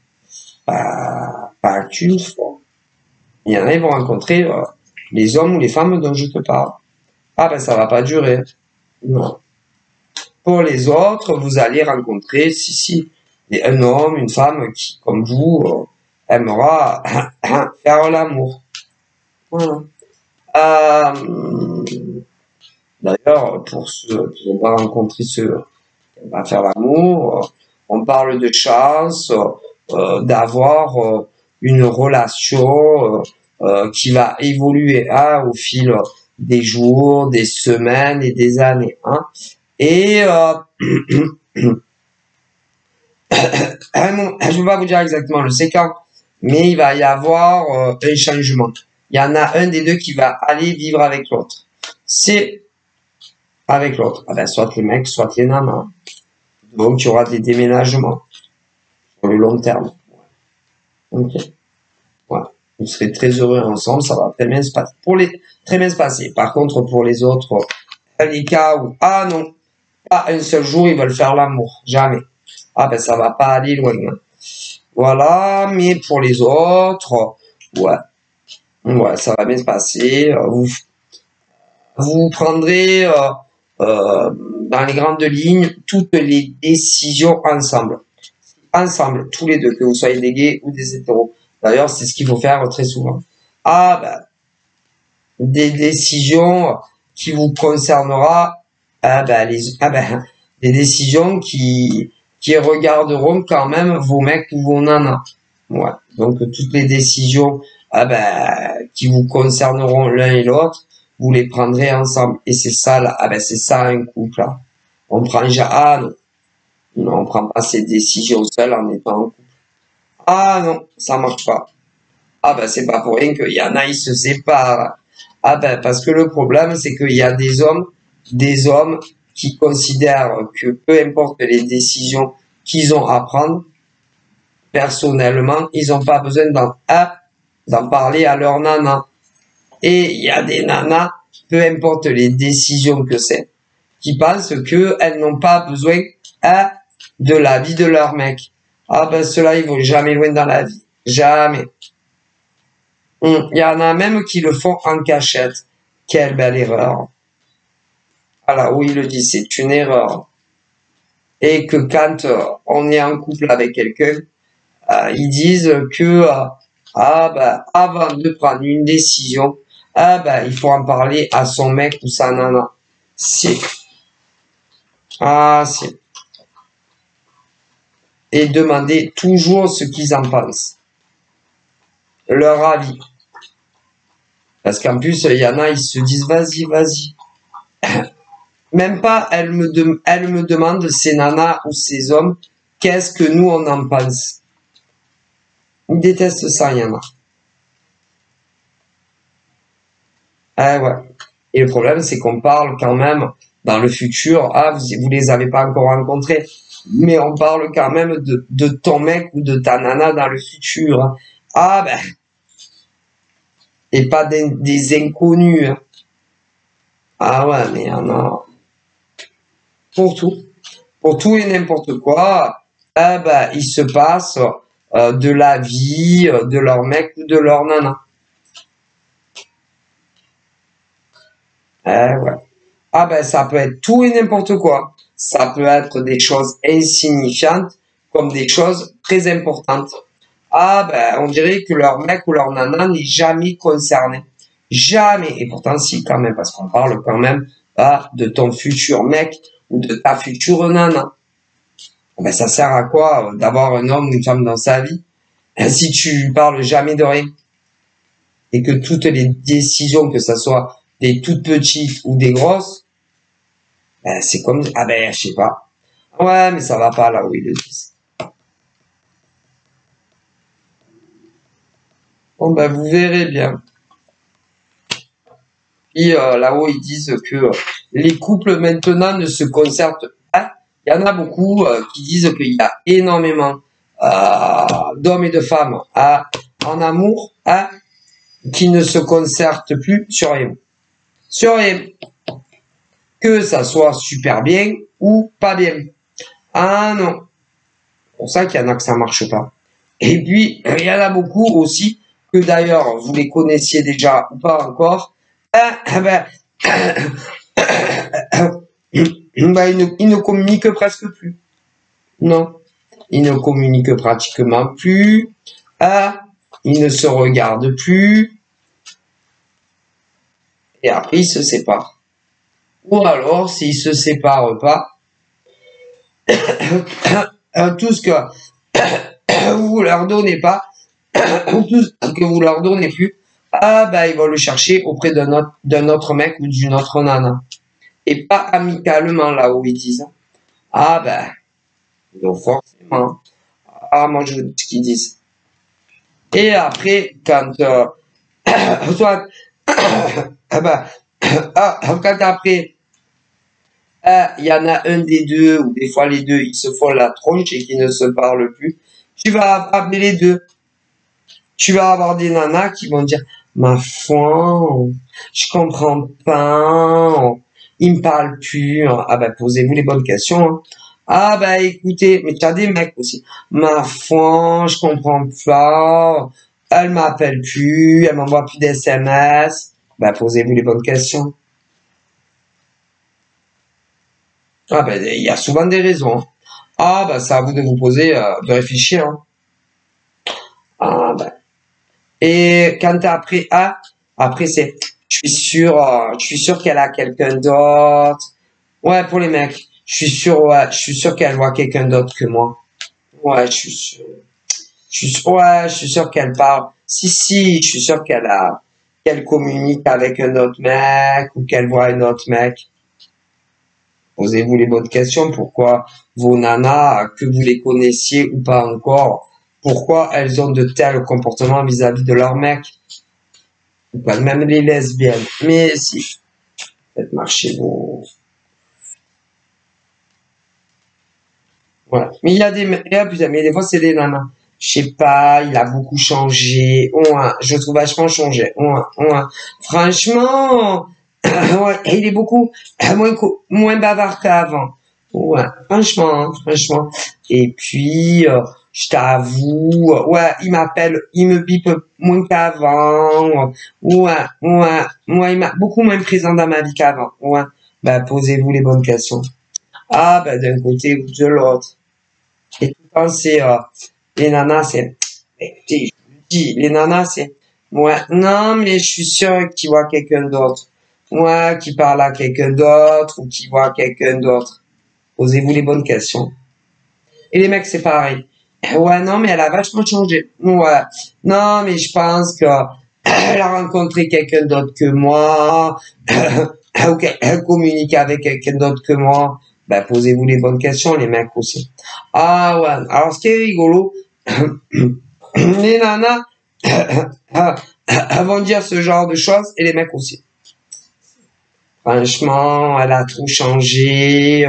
Pas qu'une fois. Il y en a, ils vont rencontrer les hommes ou les femmes dont je te parle. Ah ben ça va pas durer. Non. Pour les autres, vous allez rencontrer, si, un homme, une femme qui, comme vous, aimera faire l'amour. Voilà. D'ailleurs, pour ceux qui n'ont pas rencontré ceux qui vont faire l'amour, on parle de chance d'avoir une relation qui va évoluer au fil des jours, des semaines et des années. Hein. Et je ne peux pas vous dire exactement le séquence, mais il va y avoir un changement. Il y en a un des deux qui va aller vivre avec l'autre. C'est avec l'autre. Ah ben, soit les mecs, soit les nanas. Donc, il y aura des déménagements sur le long terme. Ok. Voilà. Vous serez très heureux ensemble, ça va très bien se passer. Très bien se passer. Par contre, pour les autres, les cas où, ah non, pas un seul jour, ils veulent faire l'amour. Jamais. Ah ben, ça va pas aller loin. Hein. Voilà. Mais pour les autres, ouais, ça va bien se passer. Vous prendrez dans les grandes lignes toutes les décisions ensemble. Ensemble, tous les deux, que vous soyez des gays ou des hétéros. D'ailleurs, c'est ce qu'il faut faire très souvent. Ah ben, des décisions qui vous concernera, des décisions qui regarderont quand même vos mecs ou vos nanas. Ouais. Donc toutes les décisions qui vous concerneront l'un et l'autre, vous les prendrez ensemble. Et c'est ça là, c'est ça un couple là. On prend non, on prend pas ces décisions seul en étant en couple. Ah non, ça marche pas. Ah ben c'est pas pour rien qu'il y en a, ils se séparent. Ah ben parce que le problème c'est qu'il y a des hommes qui considèrent que peu importe les décisions qu'ils ont à prendre, personnellement, ils n'ont pas besoin d'en parler à leur nana. Et il y a des nanas, peu importe les décisions que c'est, qui pensent qu'elles n'ont pas besoin de l'avis de leur mec. Ah ben ceux-là, ils vont jamais loin dans la vie. Jamais. Il y en a même qui le font en cachette. Quelle belle erreur. Voilà, où il le dit, c'est une erreur. Et que quand on est en couple avec quelqu'un, ils disent que avant de prendre une décision, il faut en parler à son mec ou sa nana. Si. Si. Et demander toujours ce qu'ils en pensent. Leur avis. Parce qu'en plus, il y en a, ils se disent, vas-y. Même pas, elle me demande, ces nanas ou ces hommes, qu'est-ce que nous, on en pense. Ils détestent ça, il y en a. Ouais. Et le problème, c'est qu'on parle quand même dans le futur. Vous les avez pas encore rencontrés. Mais on parle quand même de ton mec ou de ta nana dans le futur. Et pas des inconnus. Hein. Ah ouais, mais il y en a pour tout. Pour tout et n'importe quoi. Il se passe de la vie de leur mec ou de leur nana. Ouais. Ça peut être tout et n'importe quoi. Ça peut être des choses insignifiantes comme des choses très importantes. On dirait que leur mec ou leur nana n'est jamais concerné. Jamais. Et pourtant, si, quand même, parce qu'on parle quand même de ton futur mec ou de ta future nana. Ça sert à quoi d'avoir un homme ou une femme dans sa vie si tu parles jamais de rien et que toutes les décisions, que ça soit des toutes petites ou des grosses, ben, c'est comme, ah ben, je sais pas. Ouais, mais ça va pas là où ils le disent. Bon, ben, vous verrez bien. Puis là-haut, ils disent que les couples maintenant ne se concertent pas. Il y en a beaucoup qui disent qu'il y a énormément d'hommes et de femmes en amour qui ne se concertent plus sur rien. Sur rien. Que ça soit super bien ou pas bien. Ah non. C'est pour ça qu'il y en a que ça marche pas. Et puis, il y en a beaucoup aussi que d'ailleurs, vous les connaissiez déjà ou pas encore. Ben, ils ne communiquent presque plus. Non. Ils ne communiquent pratiquement plus. Ils ne se regardent plus. Et après, ils se séparent. Ou alors, s'ils se séparent pas, tout ce que vous leur donnez pas, ou tout ce que vous leur donnez plus, ils vont le chercher auprès d'un autre mec ou d'une autre nana. Et pas amicalement, là où ils disent. Donc forcément. Moi je vous dis ce qu'ils disent. Et après, quand soit quand après il y en a un des deux, ou des fois les deux, ils se font la tronche et qu'ils ne se parlent plus, tu vas appeler les deux. Tu vas avoir des nanas qui vont dire, ma foi, je comprends pas, il me parle plus. Posez-vous les bonnes questions. Écoutez, mais tu as des mecs aussi. Ma foi, je comprends pas, elle m'appelle plus, elle m'envoie plus d'SMS. Posez-vous les bonnes questions. Il y a souvent des raisons. C'est à vous de vous poser, de réfléchir. Et quand après c'est, je suis sûr qu'elle a quelqu'un d'autre. Ouais, pour les mecs, je suis sûr qu'elle voit quelqu'un d'autre que moi. Ouais, je suis sûr. Je suis sûr qu'elle parle. Si, je suis sûr qu'elle communique avec un autre mec ou qu'elle voit un autre mec. Posez-vous les bonnes questions. Pourquoi vos nanas, que vous les connaissiez ou pas encore, pourquoi elles ont de tels comportements vis-à-vis de leur mec? Même les lesbiennes. Mais si, faites marcher vos... Voilà. Mais il y a mais des fois c'est des nanas. Je sais pas, il a beaucoup changé. Je trouve vachement changé. Franchement, ouais, il est beaucoup moins bavard qu'avant. Ouais, franchement. Et puis, je t'avoue, il me bipe moins qu'avant. Il m'a beaucoup moins présent dans ma vie qu'avant. Ouais, posez-vous les bonnes questions. D'un côté ou de l'autre. Et tout le temps, c'est, les nanas, c'est, écoutez, je vous le dis, les nanas, c'est, ouais, non, mais je suis sûr qu'il voit quelqu'un d'autre. Ouais, qui parle à quelqu'un d'autre ou qui voit quelqu'un d'autre. Posez-vous les bonnes questions. Et les mecs, c'est pareil. Ouais, non, mais elle a vachement changé. Ouais. Non, mais je pense que elle a rencontré quelqu'un d'autre que moi. Elle communique avec quelqu'un d'autre que moi. Posez-vous les bonnes questions, les mecs aussi. Ouais. Alors, ce qui est rigolo, les nanas, vont dire ce genre de choses et les mecs aussi. Franchement, elle a trop changé.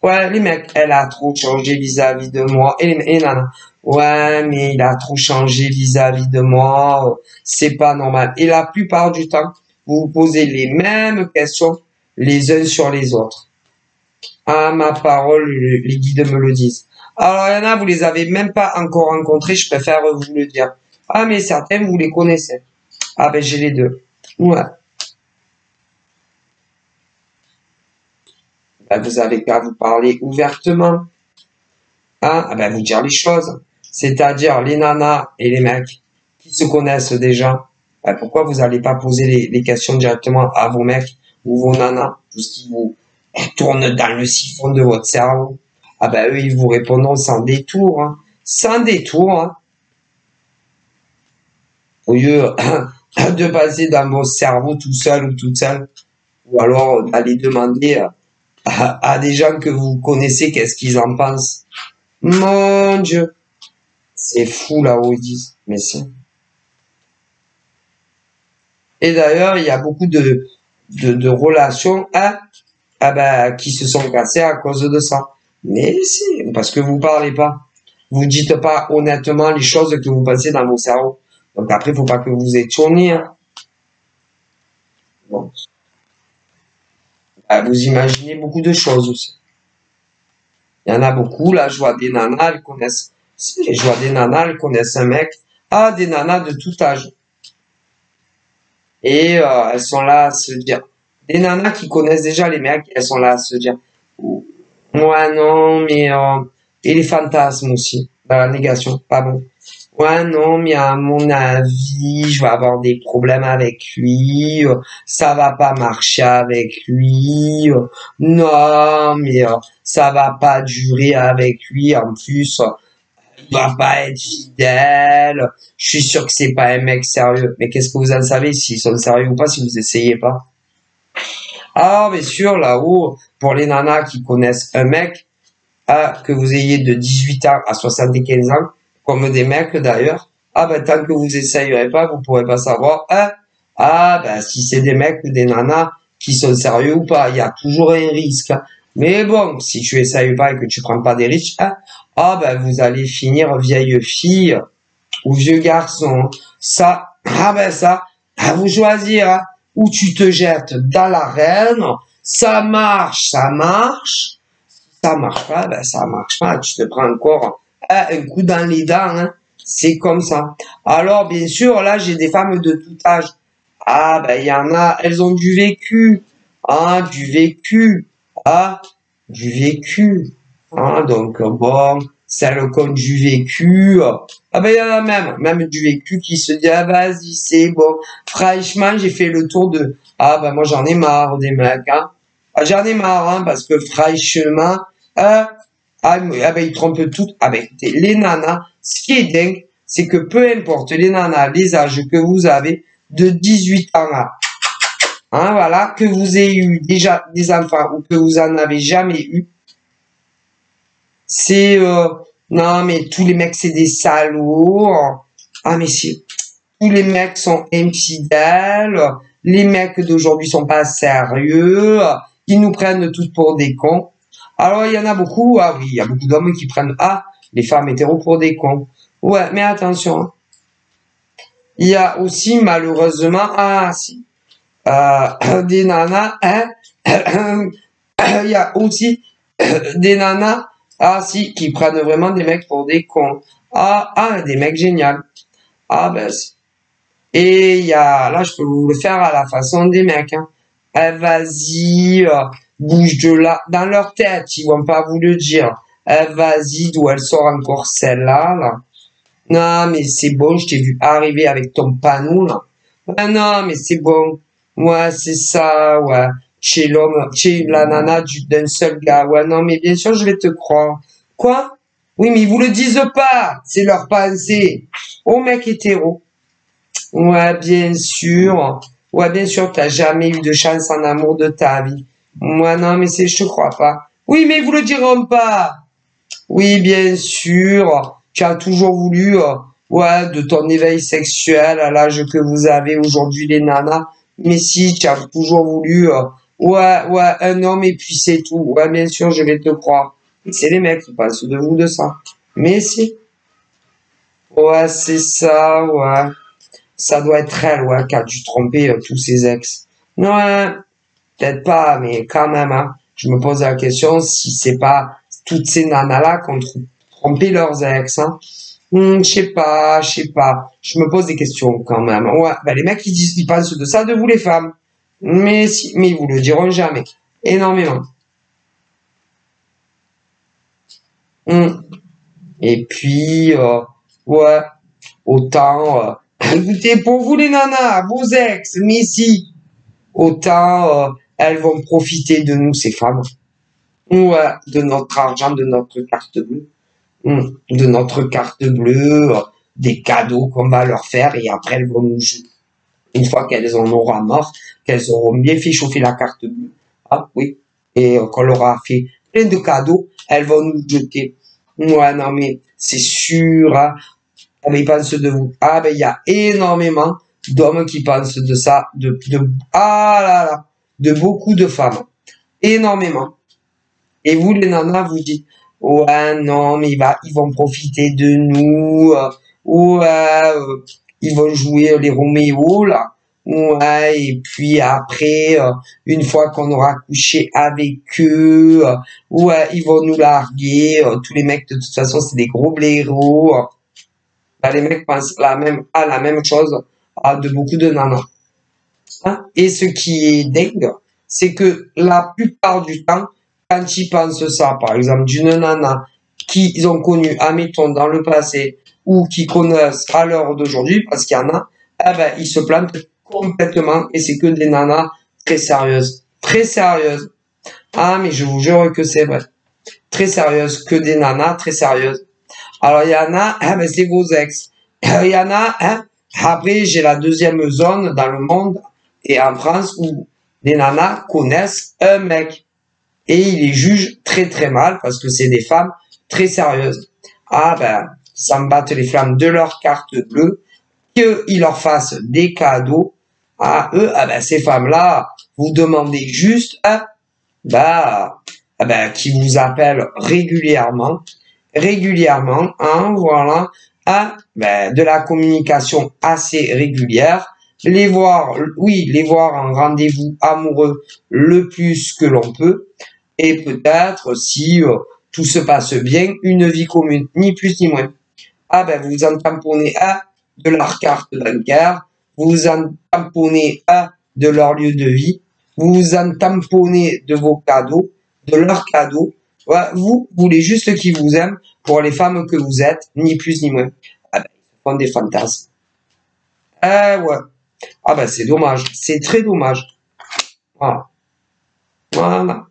Ouais, les mecs, elle a trop changé vis-à-vis de moi. Et les nanas, ouais, mais il a trop changé vis-à-vis de moi. C'est pas normal. Et la plupart du temps, vous vous posez les mêmes questions les uns sur les autres. Ma parole, les guides me le disent. Alors, il y en a, vous les avez même pas encore rencontrés, je préfère vous le dire. Mais certains, vous les connaissez. J'ai les deux. Ouais. Vous avez qu'à vous parler ouvertement. Vous dire les choses. C'est-à-dire les nanas et les mecs qui se connaissent déjà. Pourquoi vous n'allez pas poser les questions directement à vos mecs ou vos nanas, tout ce qui vous tourne dans le siphon de votre cerveau. Eux, ils vous répondront sans détour. Sans détour. Au lieu de passer dans vos cerveaux tout seul ou toute seule, ou alors d'aller demander à des gens que vous connaissez qu'est-ce qu'ils en pensent. Mon Dieu, c'est fou là où ils disent, mais si. Et d'ailleurs, il y a beaucoup de relations qui se sont cassées à cause de ça. Mais si, parce que vous parlez pas. Vous dites pas honnêtement les choses que vous pensez dans vos cerveaux. Donc après, faut pas que vous étonniez. Hein. Bon. Vous imaginez beaucoup de choses aussi. Il y en a beaucoup, là, je vois des nanas, elles connaissent, je vois des nanas, elles connaissent un mec, des nanas de tout âge. Et elles sont là à se dire, des nanas qui connaissent déjà les mecs, elles sont là à se dire, ouais, non, mais, et les fantasmes aussi, la négation, pas bon. Ouais, non, mais à mon avis, je vais avoir des problèmes avec lui, ça va pas marcher avec lui, non, mais ça va pas durer avec lui, en plus, il va pas être fidèle, je suis sûr que c'est pas un mec sérieux. Mais qu'est-ce que vous en savez s'ils sont sérieux ou pas si vous essayez pas? Ah, bien sûr, là-haut, pour les nanas qui connaissent un mec, que vous ayez de 18 ans à 75 ans, comme des mecs d'ailleurs, tant que vous essayerez pas, vous pourrez pas savoir, si c'est des mecs ou des nanas qui sont sérieux ou pas, il y a toujours un risque. Hein. Mais bon, si tu essayes pas et que tu prends pas des risques, vous allez finir vieille fille ou vieux garçon. Ça, à vous choisir, hein. Ou tu te jettes dans l'arène, ça marche, ça marche ça marche pas, tu te prends encore un coup dans les dents, hein. C'est comme ça. Alors, bien sûr, là, j'ai des femmes de tout âge. Il y en a, elles ont du vécu, du vécu, du vécu, donc, bon, celles qui ont du vécu, il y en a même du vécu qui se dit, vas-y, c'est bon. Franchement, j'ai fait le tour de, moi, j'en ai marre des mecs, hein. J'en ai marre, hein, parce que franchement, ils trompent toutes. Écoutez, les nanas, ce qui est dingue, c'est que peu importe les nanas, les âges que vous avez, de 18 ans voilà, que vous ayez eu déjà des enfants ou que vous en avez jamais eu, c'est, non, mais tous les mecs, c'est des salauds. Mais si, tous les mecs sont infidèles, les mecs d'aujourd'hui sont pas sérieux, ils nous prennent tous pour des cons. Alors, il y en a beaucoup, oui, il y a beaucoup d'hommes qui prennent, les femmes hétéros pour des cons. Ouais, mais attention, hein. Il y a aussi, malheureusement, des nanas, il y a aussi des nanas, qui prennent vraiment des mecs pour des cons. Des mecs géniaux. Et il y a, là, je peux vous le faire à la façon des mecs, hein. Vas-y, bouge de là, dans leur tête, ils vont pas vous le dire. Vas-y, d'où elle sort encore celle-là, là. Non, mais c'est bon, je t'ai vu arriver avec ton panneau, là. Non, mais c'est bon. Ouais, c'est ça, ouais. Chez l'homme, chez la nana d'un seul gars. Ouais, non, mais bien sûr, je vais te croire. Quoi? Oui, mais ils vous le disent pas. C'est leur pensée. Oh, mec hétéro. Ouais, bien sûr. Ouais, bien sûr, t'as jamais eu de chance en amour de ta vie. Moi, non, mais je te crois pas. Oui, mais ils vous le diront pas. Oui, bien sûr. Tu as toujours voulu, de ton éveil sexuel à l'âge que vous avez aujourd'hui, les nanas. Mais si, tu as toujours voulu, un homme et puis c'est tout. Ouais, bien sûr, je vais te croire. C'est les mecs qui pensent de vous de ça. Mais si. Ouais, c'est ça, ouais. Ça doit être elle, ouais, qui a dû tromper tous ses ex. Ouais, peut-être pas, mais quand même, hein. Je me pose la question si c'est pas toutes ces nanas-là qui ont trompé leurs ex, hein. Je sais pas. Je me pose des questions quand même. Ouais, les mecs ils pensent de ça de vous les femmes. Mais ils vous le diront jamais. Énormément. Et puis, ouais, autant, écoutez, pour vous les nanas, vos ex, mais si, autant, elles vont profiter de nous, ces femmes. Ouais, de notre argent, de notre carte bleue. De notre carte bleue, des cadeaux qu'on va leur faire et après elles vont nous jouer. Une fois qu'elles en auront marre, qu'elles auront bien fait chauffer la carte bleue, ah oui, et qu'on leur a fait plein de cadeaux, elles vont nous jeter. Ouais, non mais c'est sûr, hein. Ah, mais ils pensent de vous. Ah ben il y a énormément d'hommes qui pensent de ça, ah là là, de beaucoup de femmes. Énormément. Et vous, les nanas, vous dites, ouais, non, mais ils vont profiter de nous, ouais, ils vont jouer les Roméo, là, ouais, et puis après, une fois qu'on aura couché avec eux, ouais, ils vont nous larguer, tous les mecs, de toute façon, c'est des gros blaireaux, bah, les mecs pensent la même chose, de beaucoup de nanas. Hein. Et ce qui est dingue, c'est que la plupart du temps, quand ils pensent ça, par exemple, d'une nana qu'ils ont connue, admettons, dans le passé, ou qui connaissent à l'heure d'aujourd'hui, parce qu'il y en a, eh ben, ils se plantent complètement, et c'est que des nanas très sérieuses. Très sérieuses. Ah, mais je vous jure que c'est vrai. Très sérieuses, que des nanas très sérieuses. Alors, il y en a, eh ben, c'est vos ex. Il y en a, hein, après, j'ai la deuxième zone dans le monde, et en France, où les nanas connaissent un mec. Et ils les jugent très très mal parce que c'est des femmes très sérieuses. Ah ben, ça me batte les flammes de leur carte bleue, qu'ils leur fassent des cadeaux à eux. Ah ben, ces femmes-là, vous demandez juste, bah, ah ben, qui vous appellent régulièrement, hein, voilà, ben, de la communication assez régulière, les voir, oui, les voir en rendez-vous amoureux le plus que l'on peut, et peut-être, si tout se passe bien, une vie commune, ni plus ni moins. Ah ben, vous en tamponnez un de leur carte bancaire, vous en tamponnez un de leur lieu de vie, vous en tamponnez de vos cadeaux, de leurs cadeaux. Ouais, vous voulez juste qu'ils vous aiment pour les femmes que vous êtes, ni plus ni moins. Ah ben, ils font des fantasmes. Ah ouais. Ah ben, c'est dommage. C'est très dommage. Voilà. Voilà.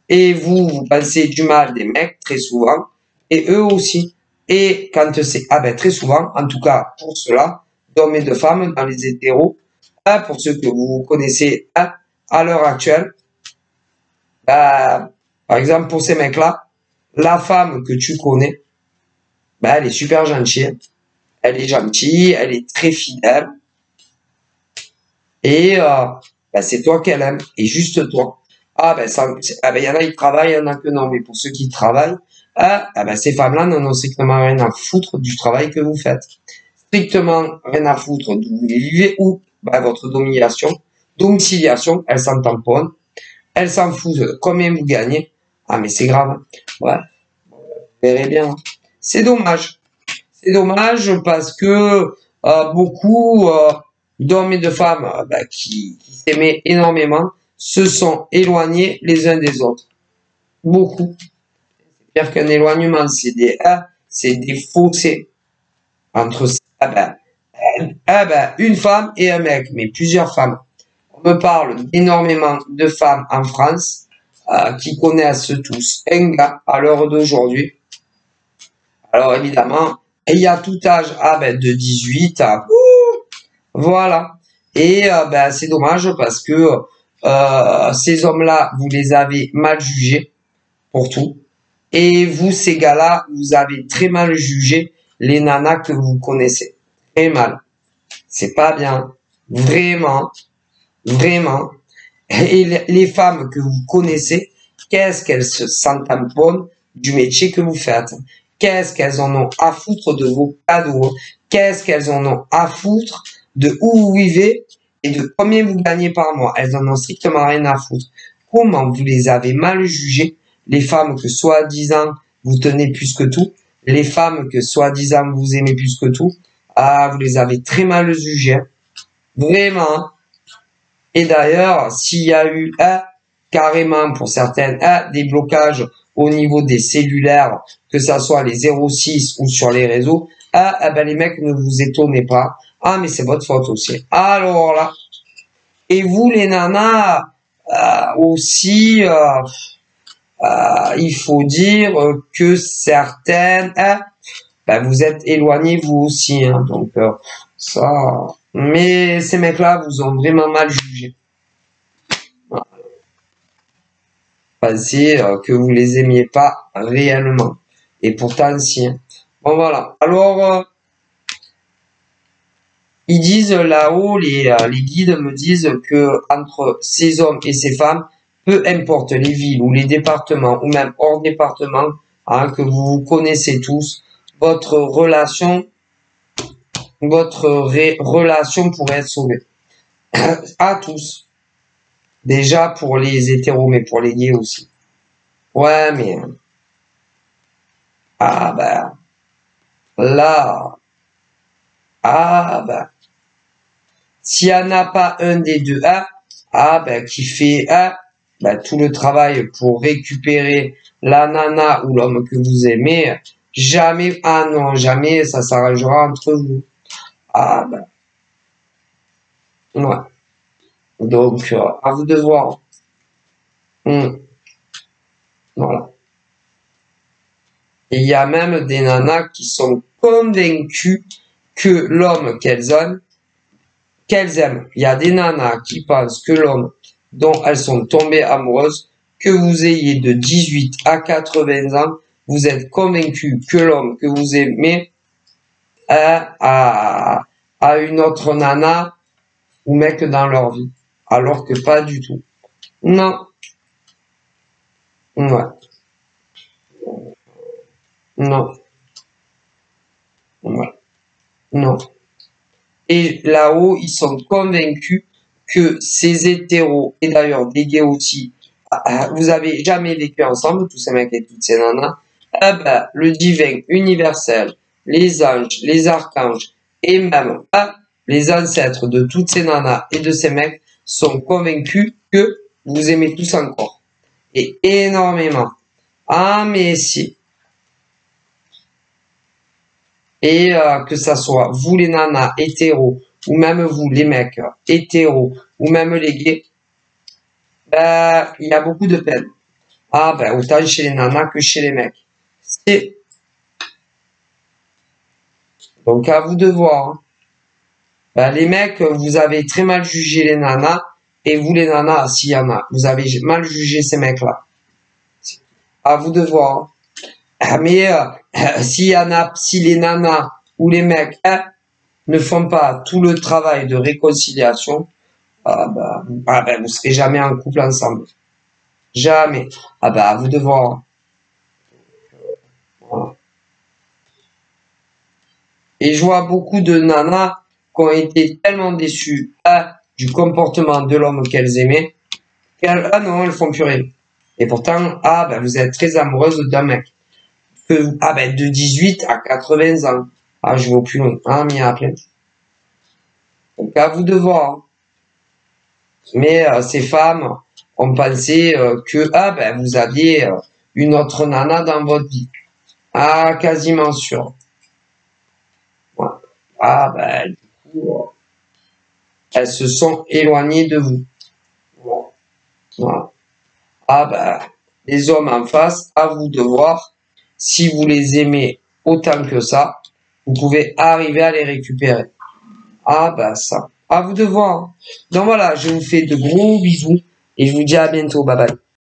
Et vous pensez du mal des mecs, très souvent, et eux aussi. Et quand c'est, ah ben, très souvent, en tout cas, pour cela, d'hommes et de femmes, dans les hétéros, pour ceux que vous connaissez, à l'heure actuelle, bah, par exemple, pour ces mecs-là, la femme que tu connais, bah, elle est super gentille, elle est gentille, elle est très fidèle, et bah, c'est toi qu'elle aime, et juste toi. Ah ben, ah ben, il y en a qui travaillent, il y en a que non, mais pour ceux qui travaillent, ben, ces femmes-là n'en ont strictement rien à foutre du travail que vous faites. Strictement rien à foutre d'où vous vivez ou ben, votre domiciliation, elles s'en tamponnent, elles s'en foutent de combien vous gagnez. Ah mais c'est grave, ouais, vous verrez bien. C'est dommage. C'est dommage parce que beaucoup d'hommes et de femmes qui s'aimaient énormément se sont éloignés les uns des autres. Beaucoup. C'est pire qu'un éloignement, c'est des fossés entre une femme et un mec, mais plusieurs femmes. On me parle énormément de femmes en France qui connaissent tous un gars à l'heure d'aujourd'hui. Alors évidemment, il y a tout âge de 18 à voilà. Et ben, c'est dommage parce que ces hommes-là, vous les avez mal jugés pour tout. Et vous, ces gars-là, vous avez très mal jugé les nanas que vous connaissez. Très mal. C'est pas bien. Vraiment. Vraiment. Et les femmes que vous connaissez, qu'est-ce qu'elles se sentent tamponnent du métier que vous faites? Qu'est-ce qu'elles en ont à foutre de vos cadeaux? Qu'est-ce qu'elles en ont à foutre de où vous vivez et de combien vous gagnez par mois? Elles en ont strictement rien à foutre. Comment vous les avez mal jugées, les femmes que soi-disant vous tenez plus que tout, les femmes que soi-disant vous aimez plus que tout, vous les avez très mal jugées. Vraiment. Et d'ailleurs, s'il y a eu carrément pour certaines des blocages au niveau des cellulaires, que ça soit les 06 ou sur les réseaux, ben les mecs, ne vous étonnez pas. Ah, mais c'est votre faute aussi. Alors là. Et vous, les nanas, aussi, il faut dire que certaines ben, vous êtes éloigné vous aussi, hein, donc ça. Mais ces mecs-là vous ont vraiment mal jugé. Voilà. Pensez que vous les aimiez pas réellement, et pourtant si. Hein. Bon voilà. Alors ils disent là-haut, les guides me disent que entre ces hommes et ces femmes, peu importe les villes ou les départements ou même hors département, hein, que vous connaissez tous, votre relation pourrait être sauvée. À tous. Déjà pour les hétéros, mais pour les gays aussi. Ouais, mais ah ben là, ah ben s'il n'y en a pas un des deux, qui fait tout le travail pour récupérer la nana ou l'homme que vous aimez, jamais, jamais ça s'arrangera entre vous. Ah ben, ouais. Donc, à vous de voir. Voilà. Et il y a même des nanas qui sont convaincues que l'homme qu'elles aiment, il y a des nanas qui pensent que l'homme dont elles sont tombées amoureuses, que vous ayez de 18 à 80 ans, vous êtes convaincu que l'homme que vous aimez a une autre nana ou mec dans leur vie. Alors que pas du tout. Non. Ouais. Non. Ouais. Non. Et là-haut, ils sont convaincus que ces hétéros, et d'ailleurs des gays aussi, vous avez jamais vécu ensemble, tous ces mecs et toutes ces nanas, le divin universel, les anges, les archanges, et même les ancêtres de toutes ces nanas et de ces mecs sont convaincus que vous aimez tous encore. Et énormément. Ah, mais si. Et que ça soit vous les nanas hétéros, ou même vous les mecs hétéros, ou même les gays, il y a beaucoup de peine. Autant chez les nanas que chez les mecs. Donc à vous de voir. Hein. Les mecs, vous avez très mal jugé les nanas, et vous les nanas, s'il y en a, vous avez mal jugé ces mecs-là. À vous de voir. Hein. Mais s'il y en a, si les nanas ou les mecs ne font pas tout le travail de réconciliation, vous serez jamais en couple ensemble. Jamais. À vous de voir. Voilà. Et je vois beaucoup de nanas qui ont été tellement déçues du comportement de l'homme qu'elles aimaient, qu'elles, elles font plus rien. Et pourtant, vous êtes très amoureuse d'un mec. De 18 à 80 ans. Je vais plus loin. Mais il y a plein. Donc, à vous de voir. Mais ces femmes ont pensé que vous aviez une autre nana dans votre vie. Quasiment sûr. Voilà. Du coup, elles se sont éloignées de vous. Voilà. Les hommes en face, à vous de voir. Si vous les aimez autant que ça, vous pouvez arriver à les récupérer. Ça. À vous de voir. Donc voilà, je vous fais de gros bisous et je vous dis à bientôt. Bye bye.